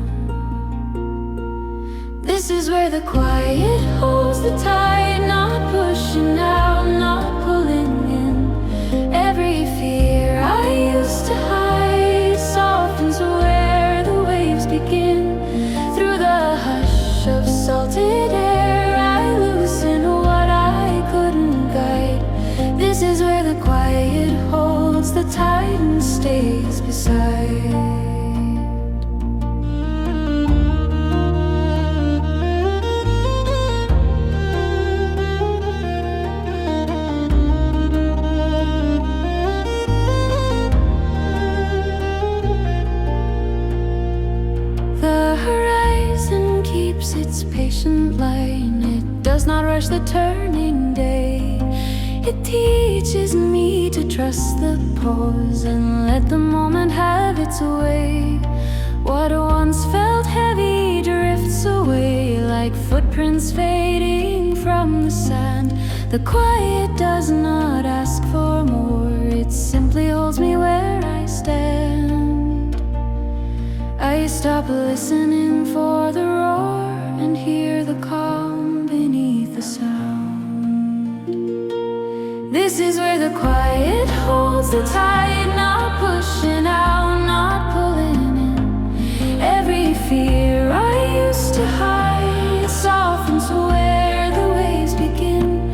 This is where the quiet holds the tide, not pushing out, not pulling in. Every fear I used to hide softens where the waves begin. Through the hush of salted air, I loosen what I couldn't guide. This is where the quiet holds the tide and stays beside. The horizon keeps its patient line. It does not rush the turning day. It teaches me to trust the pause and let the moment have its way. What once felt heavy drifts away like footprints fading from the sand. The quiet does not ask for more, it simply holds me where I stand. I stop listening for the roar and hear the calm beneath the sound. This is where the quiet holds the tide, not pushing out, not pulling in. Every fear I used to hide softens where the waves begin.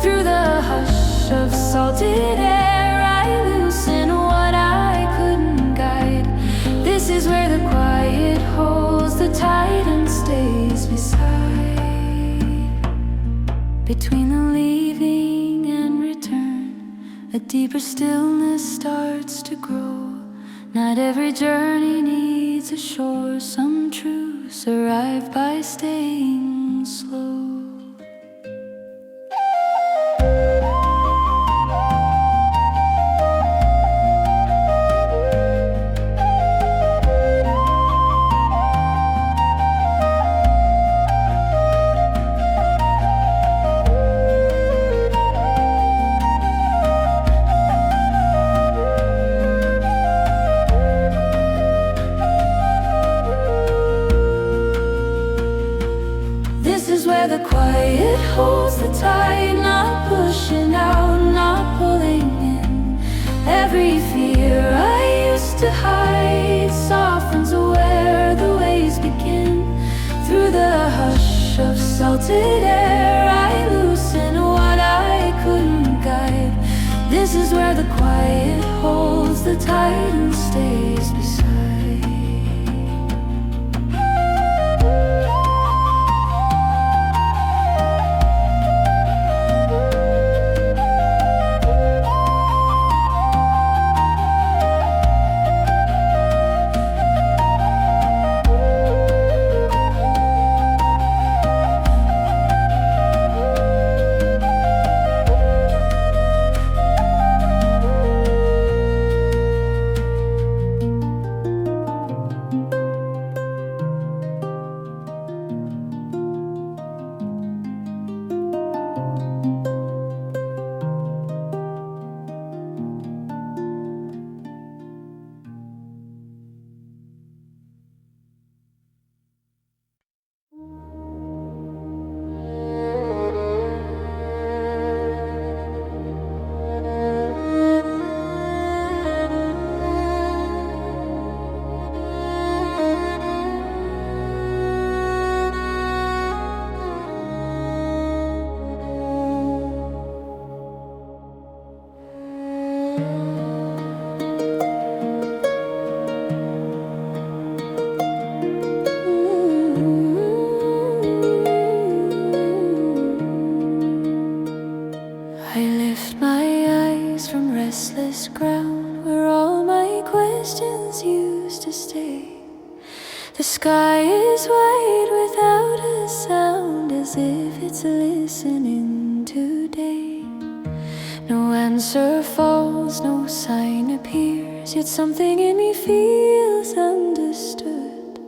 Through the hush of salted air, I loosen what I couldn't guide. This is where the quiet holds the tide and stays beside. Between the leaving and return, a deeper stillness starts to grow. Not every journey needs a shore. Some truths arrive by staying slow. Where the quiet holds the tide, not pushing out, not pulling in. Every fear I used to hide softens where the waves begin. Through the hush of salted air, I loosen what I couldn't guide. This is where the quiet holds the tide and stays beside. restless ground where all my questions questions used to stay. The sky is white without a sound, as if it's listening today. No answer falls, no sign appears, yet something in me feels understood.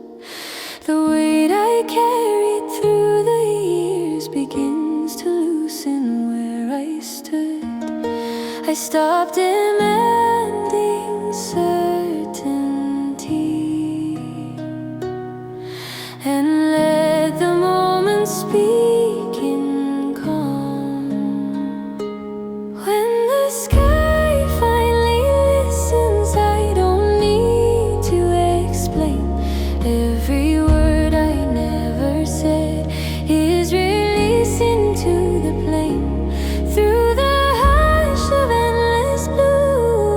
The weight I carried through the years begins to loosen where I stood. I stopped demanding certainty and let the moment speak in calm. When the sky finally listens, I don't need to explain. Every word I never said is released into the plain. Through the hush of endless blue,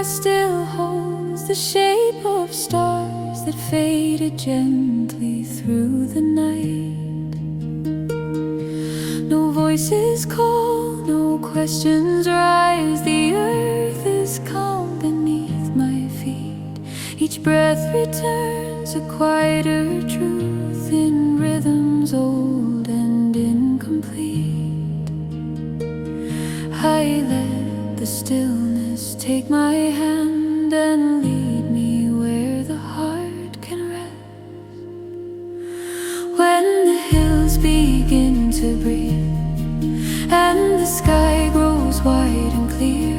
sky still holds the shape of stars that faded gently through the night. No voices call, no questions rise. The earth is calm beneath my feet. Each breath returns a quieter truth in rhythms old and incomplete. I let the stillness take my hand and lead me where the heart can rest. When the hills begin to breathe and the sky grows wide and clear,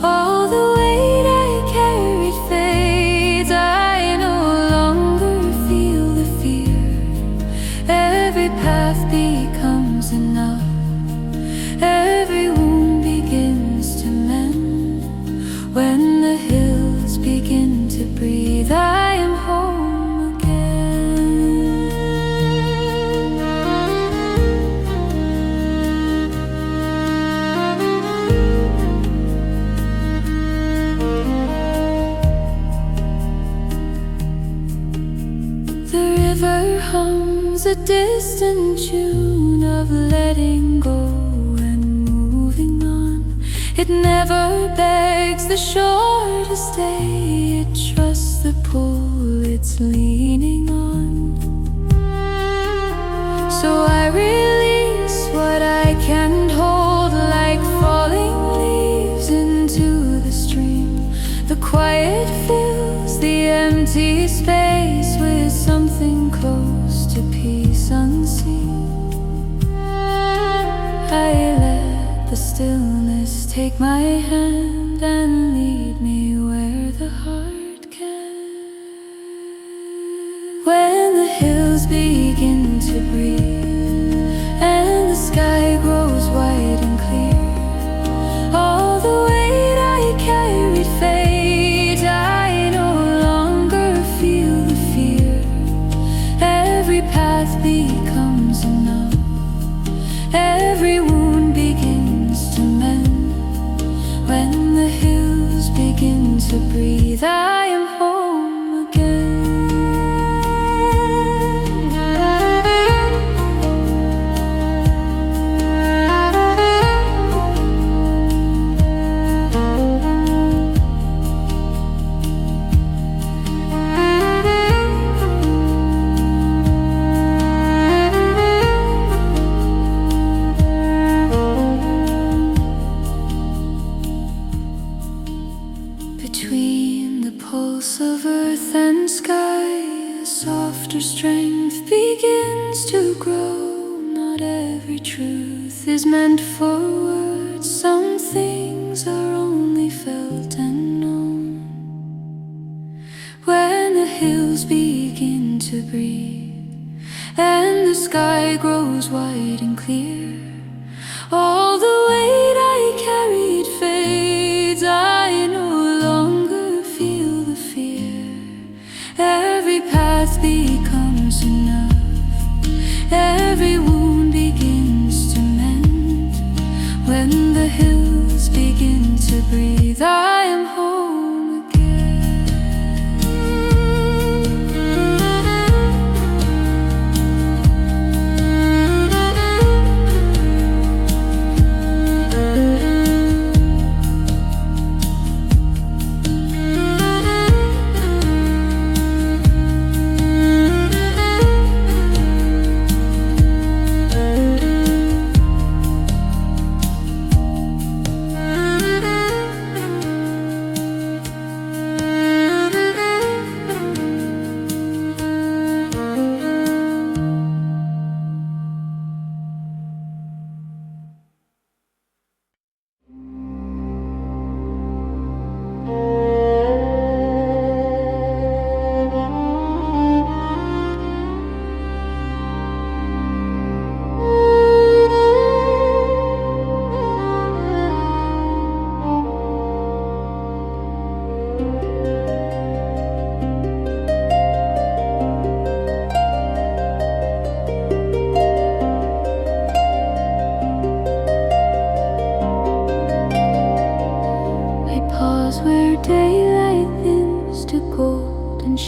all the weight I carried fades. I no longer feel the fear. Every path becomes enough. Every wound begins to mend. When the hills begin to breathe, I am home again. The river hums a distant tune of letting go and moving on. It never begs the shore to stay. It trusts the pull it's leaning on. So I release what I can't hold, like falling leaves into the stream. The quiet fills the empty space with something close to peace unseen. I let the stillness take my hand and lead me where the heart can. When the hills begin to breathe and the sky grows wide and clear, all the weight I carried fades. I no longer feel the fear. Every path becomes enough. Every wound begins to mend. When the hills begin to breathe, I am home again. Between the pulse of earth and sky, a softer strength begins to grow. Not every truth is meant for words. Some things are only felt and known. When the hills begin to breathe and the sky grows wide and clear, all the weight I carried fades. I no longer feel the fear. Every path becomes enough. Every wound begins to mend. When the hills begin to breathe, I am home again.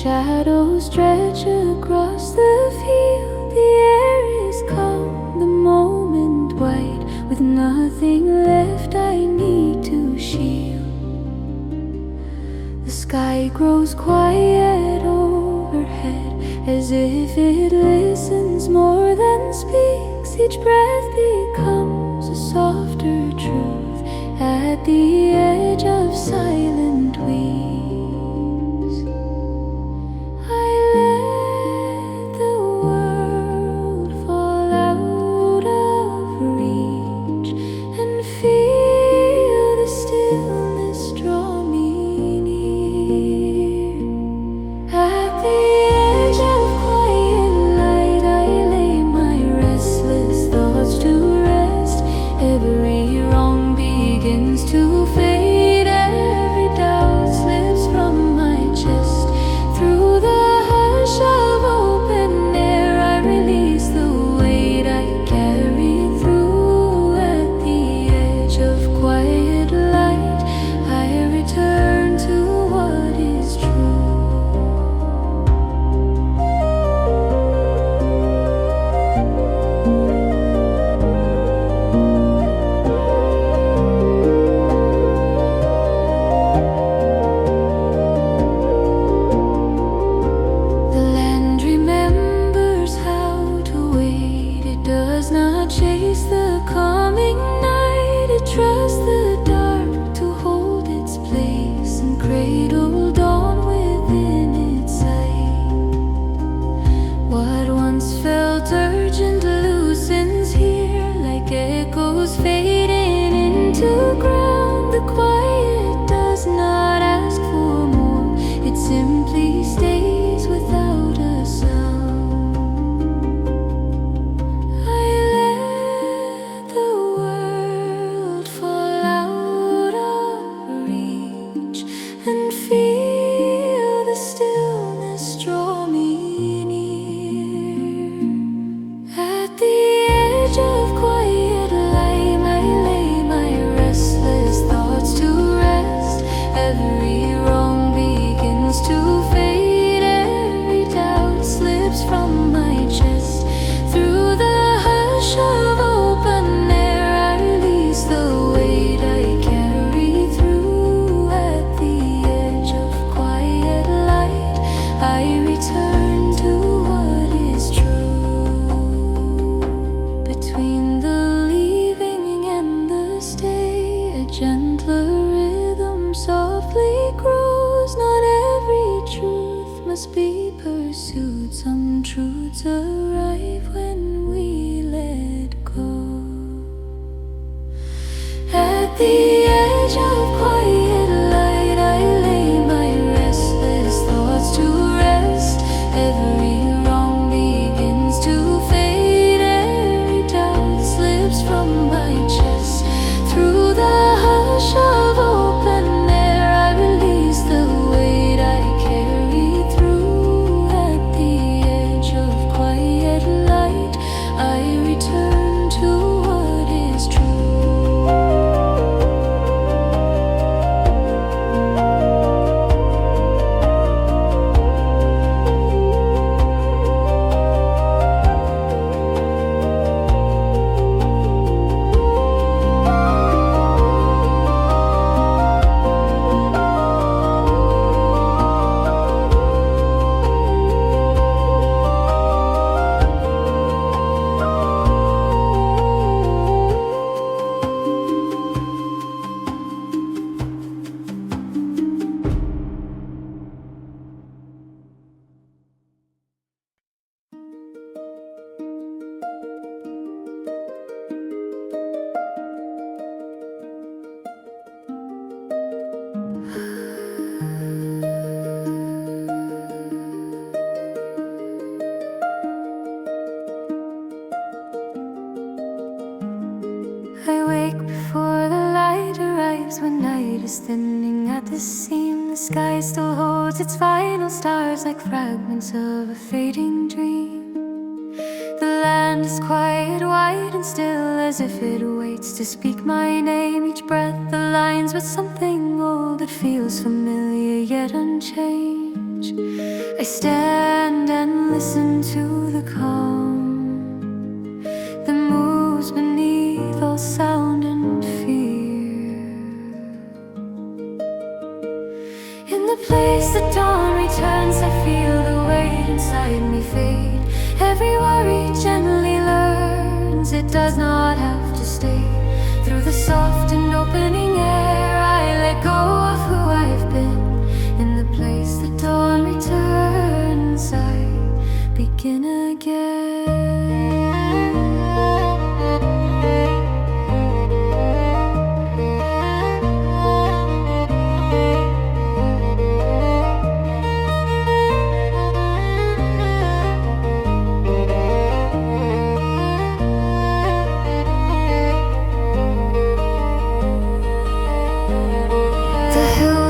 shadows stretch across the field. The air is calm, the moment white, with nothing left I need to shield. The sky grows quiet overhead, as if it listens more than speaks. Each breath becomes a softer truth at the edge of silent weeds. I let the world fall out of reach and feel the stillness draw me near. At the edge of quiet light, I lay my restless thoughts to rest. Every wrong begins to fade, every doubt slips from my chest. Through the hush of open air, I release the weight I carry through. At the edge of quiet light, I return to what is true. The land remembers how to wait. It does not chase the coming night. It trusts the dark to hold its place and cradle dawn within its sight. What once felt urgent loosens here, like echoes fading into ground. The quiet does not ask for more, it simply stays without a sound. I let the world fall out of reach and feel the stillness draw me near. At the edge of quiet light, I lay my restless thoughts to rest. Every wrong begins to fade, every doubt slips from my chest. Through the hush of open air, I release the weight I carry through. At the edge of quiet light, I return to what is true. Between the leaving and the stay, a gentler rhythm softly grows. Not every truth must be pursued. Some truths arrive when we let go. At the edge of quiet light, I lay my restless thoughts to rest. Every wrong begins to fade, every doubt slips from my chest. Through the hush of open air, I release the weight I carry through. At the edge of quiet light, I return to what is true. I wake before the light arrives, when night is thinning at the seam. The sky still holds its final stars like fragments of a fading dream. The land is quiet, white and still, as if it waits to speak my name. Each breath aligns with something old that feels familiar yet unchanged. refuge. I stand and listen to the calm that moves beneath all sound and fear. In the place that dawn returns, I feel the weight inside me fade. Every worry gently learns it does not have to stay. Through the soft and opening air, I let go of who I've been. In the place that dawn returns, I begin again.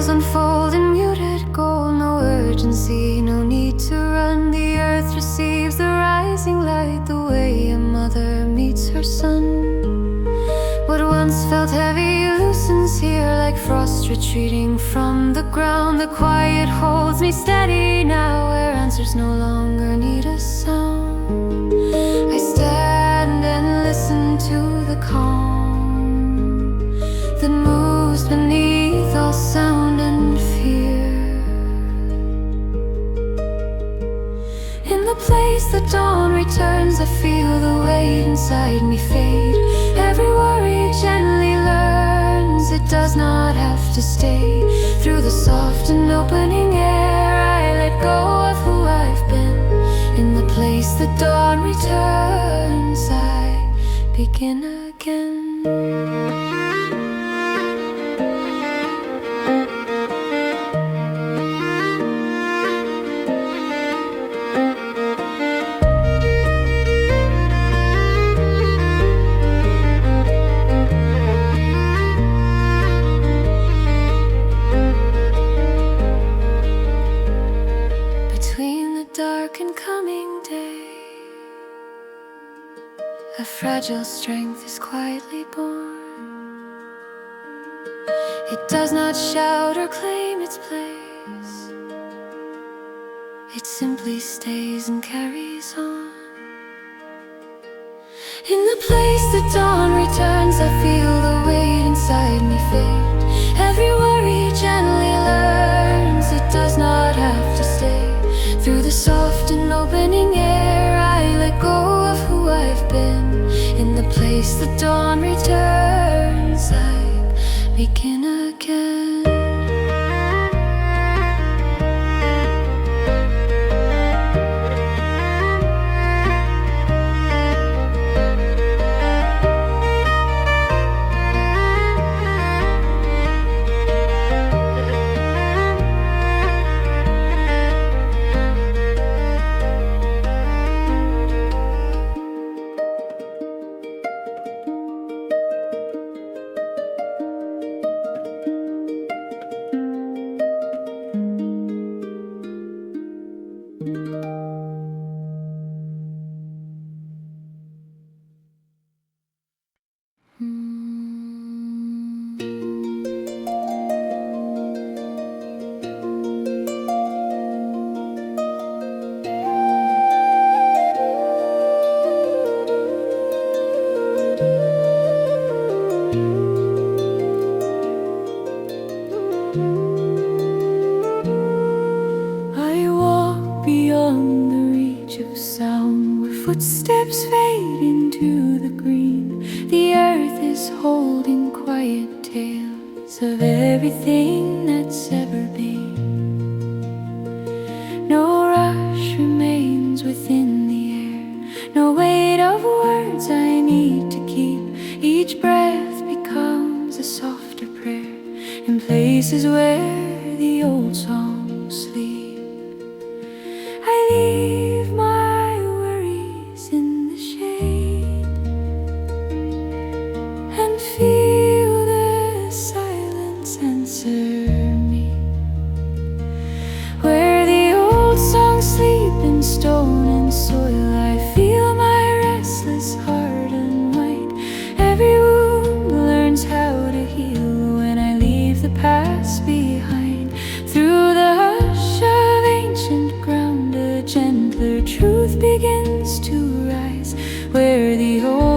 Unfold in muted gold, no urgency, no need to run. The earth receives the rising light the way a mother meets her son. What once felt heavy loosens here like frost retreating from the ground. The quiet holds me steady now, where answers no longer need a sound. I stand and listen to the calm that moves beneath all sound and fear. In the place that dawn returns, I feel the weight inside me fade. Every worry gently learns it does not have to stay. Through the soft and opening air, I let go of who I've been. In the place that dawn returns, I begin again. Dark and coming day, a fragile strength is quietly born. It does not shout or claim its place. It simply stays and carries on. In the place that dawn returns, I feel the weight inside me fade. Every worry gently learns it does not have to stay. Through the soft and opening air, I let go of who I've been. In the place that dawn returns, I begin again. Footsteps fade into the green. The earth is holding quiet tales of everything that's ever been. No rush remains within the air, no weight of words I need to keep. Each breath becomes a softer prayer in places where the old songs sleep. I leave my feel the silence answer me. Where the old songs sleep in stone and soil, I feel my restless heart unwind. Every wound learns how to heal when I leave the past behind.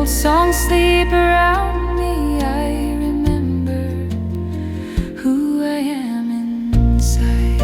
old songs sleep around me, I remember who I am inside.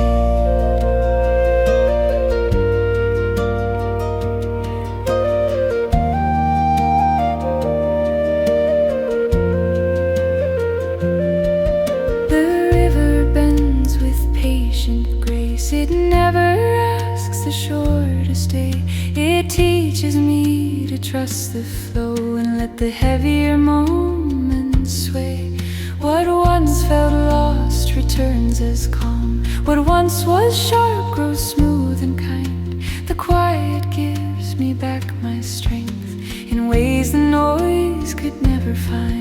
The river bends with patient grace. It never asks the shore to stay. It teaches me to trust the flow and let the heavier moments sway. What once felt lost returns as calm. What once was sharp grows smooth and kind. The quiet gives me back my strength in ways the noise could never find.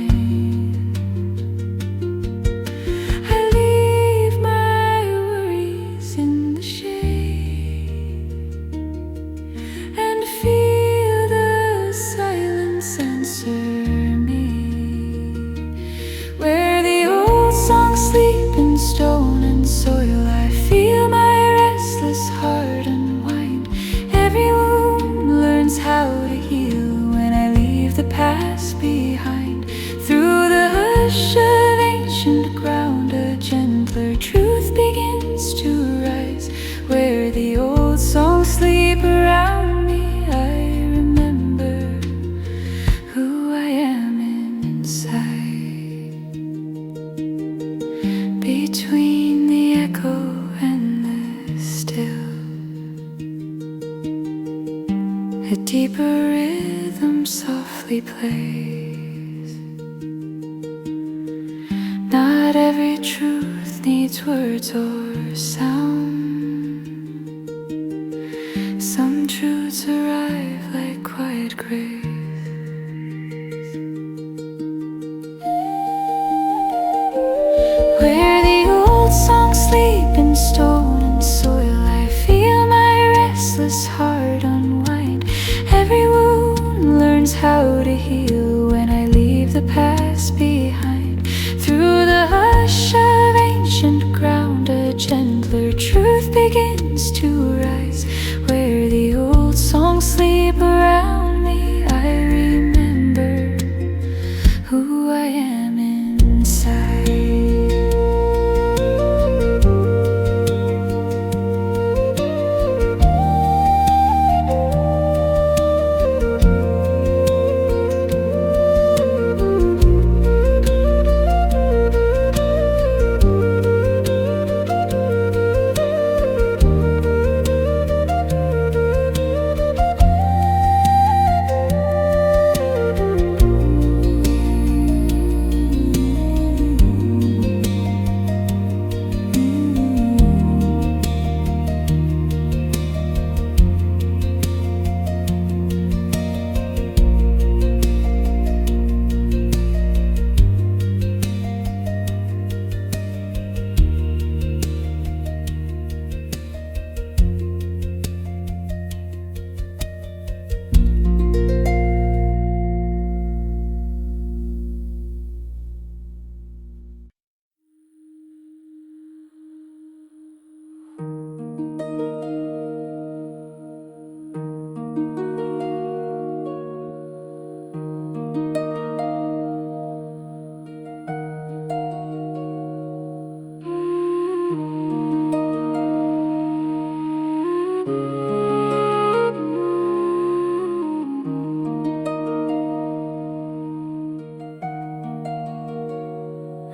Sleep in stone and soil, I feel my restless heart unwind. Every wound learns how to heal when I leave the past behind. Through the hush of ancient ground, a gentler truth begins to rise. Where the old songs sleep around me, I remember who I am inside. Between the echo and the still, a deeper rhythm softly plays. Not every truth needs words or sound. Some truths arrive like quiet grace. Where the old songs sleep in stone and soil, I feel my restless heart unwind. Every wound learns how to heal when I leave the past behind. Through the hush of ancient ground, a gentler truth begins to rise. Where the old songs sleep around me, I remember who I am inside.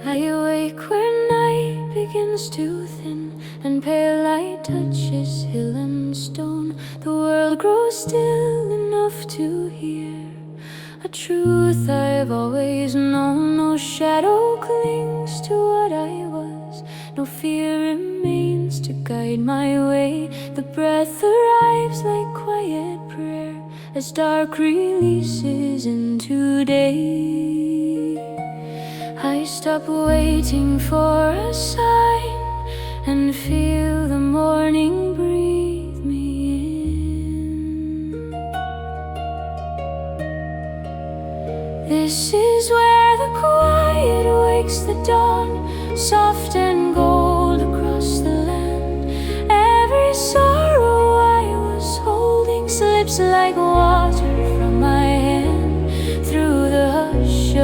I awake where night begins to thin and pale light touches hill and stone. The world grows still enough to hear a truth I've always known. No shadow clings to what I was, no fear remains to guide my way. The breath arrives like quiet prayer as dark releases into day. I stop waiting for a sign and feel the morning breathe me in. This is where the quiet wakes the dawn, soft and gold across the land. Every sorrow I was holding slips like water from my hand. Through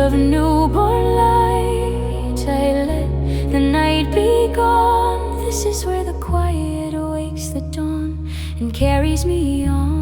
of newborn light, I let the night be gone. This is where the quiet awakes the dawn and carries me on.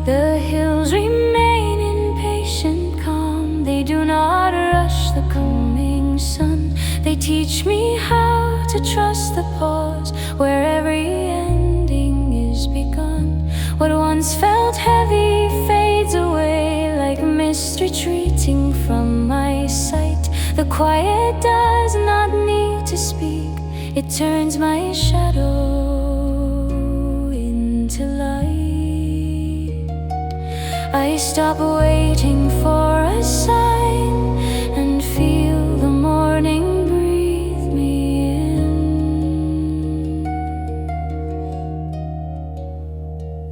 The hills remain in patient calm. They do not rush the coming sun. They teach me how to trust the pause where every ending is begun. What once felt heavy fades away like mist retreating from my sight. The quiet does not need to speak. It turns my shadow into light. I stop waiting for a sign and feel the morning breathe me in.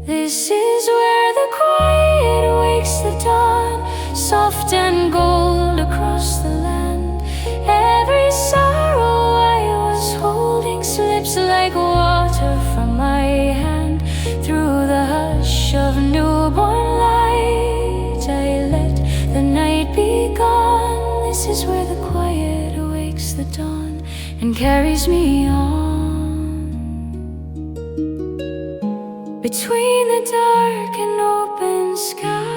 This is where the quiet wakes the dawn, soft and gold across the land. Every sorrow I was holding slips like water from my hand. Through the hush of newborn light, I let the night be gone. This is where the quiet awakes the dawn and carries me on. Between the dark and open sky,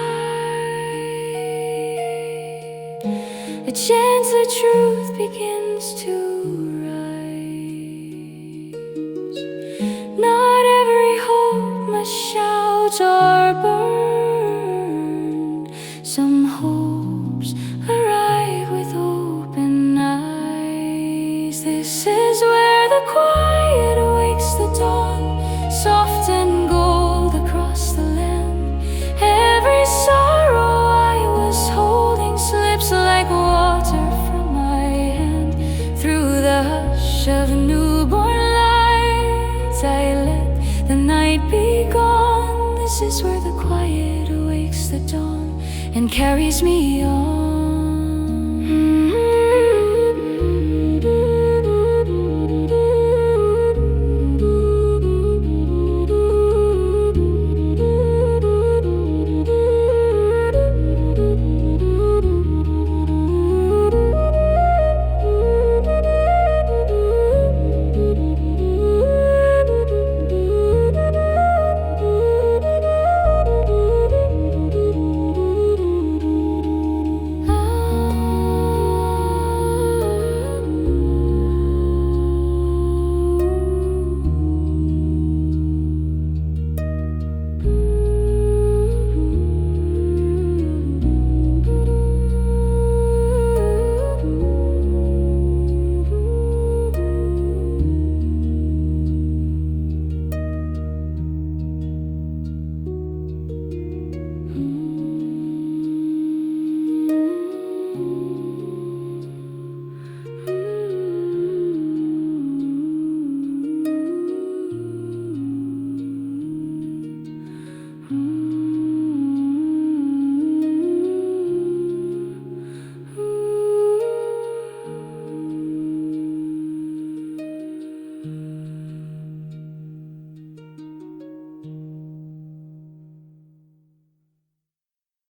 a gentler truth begins to rise. Not every hope must shout or burn. Some hopes arrive with open eyes. This is where the quiet awakes the dawn, soft and gold across the land. Every sorrow I was holding slips like water from my hand. Through the hush of newborn light, I let the night be gone. This is where the quiet awakes the dawn and carries me on.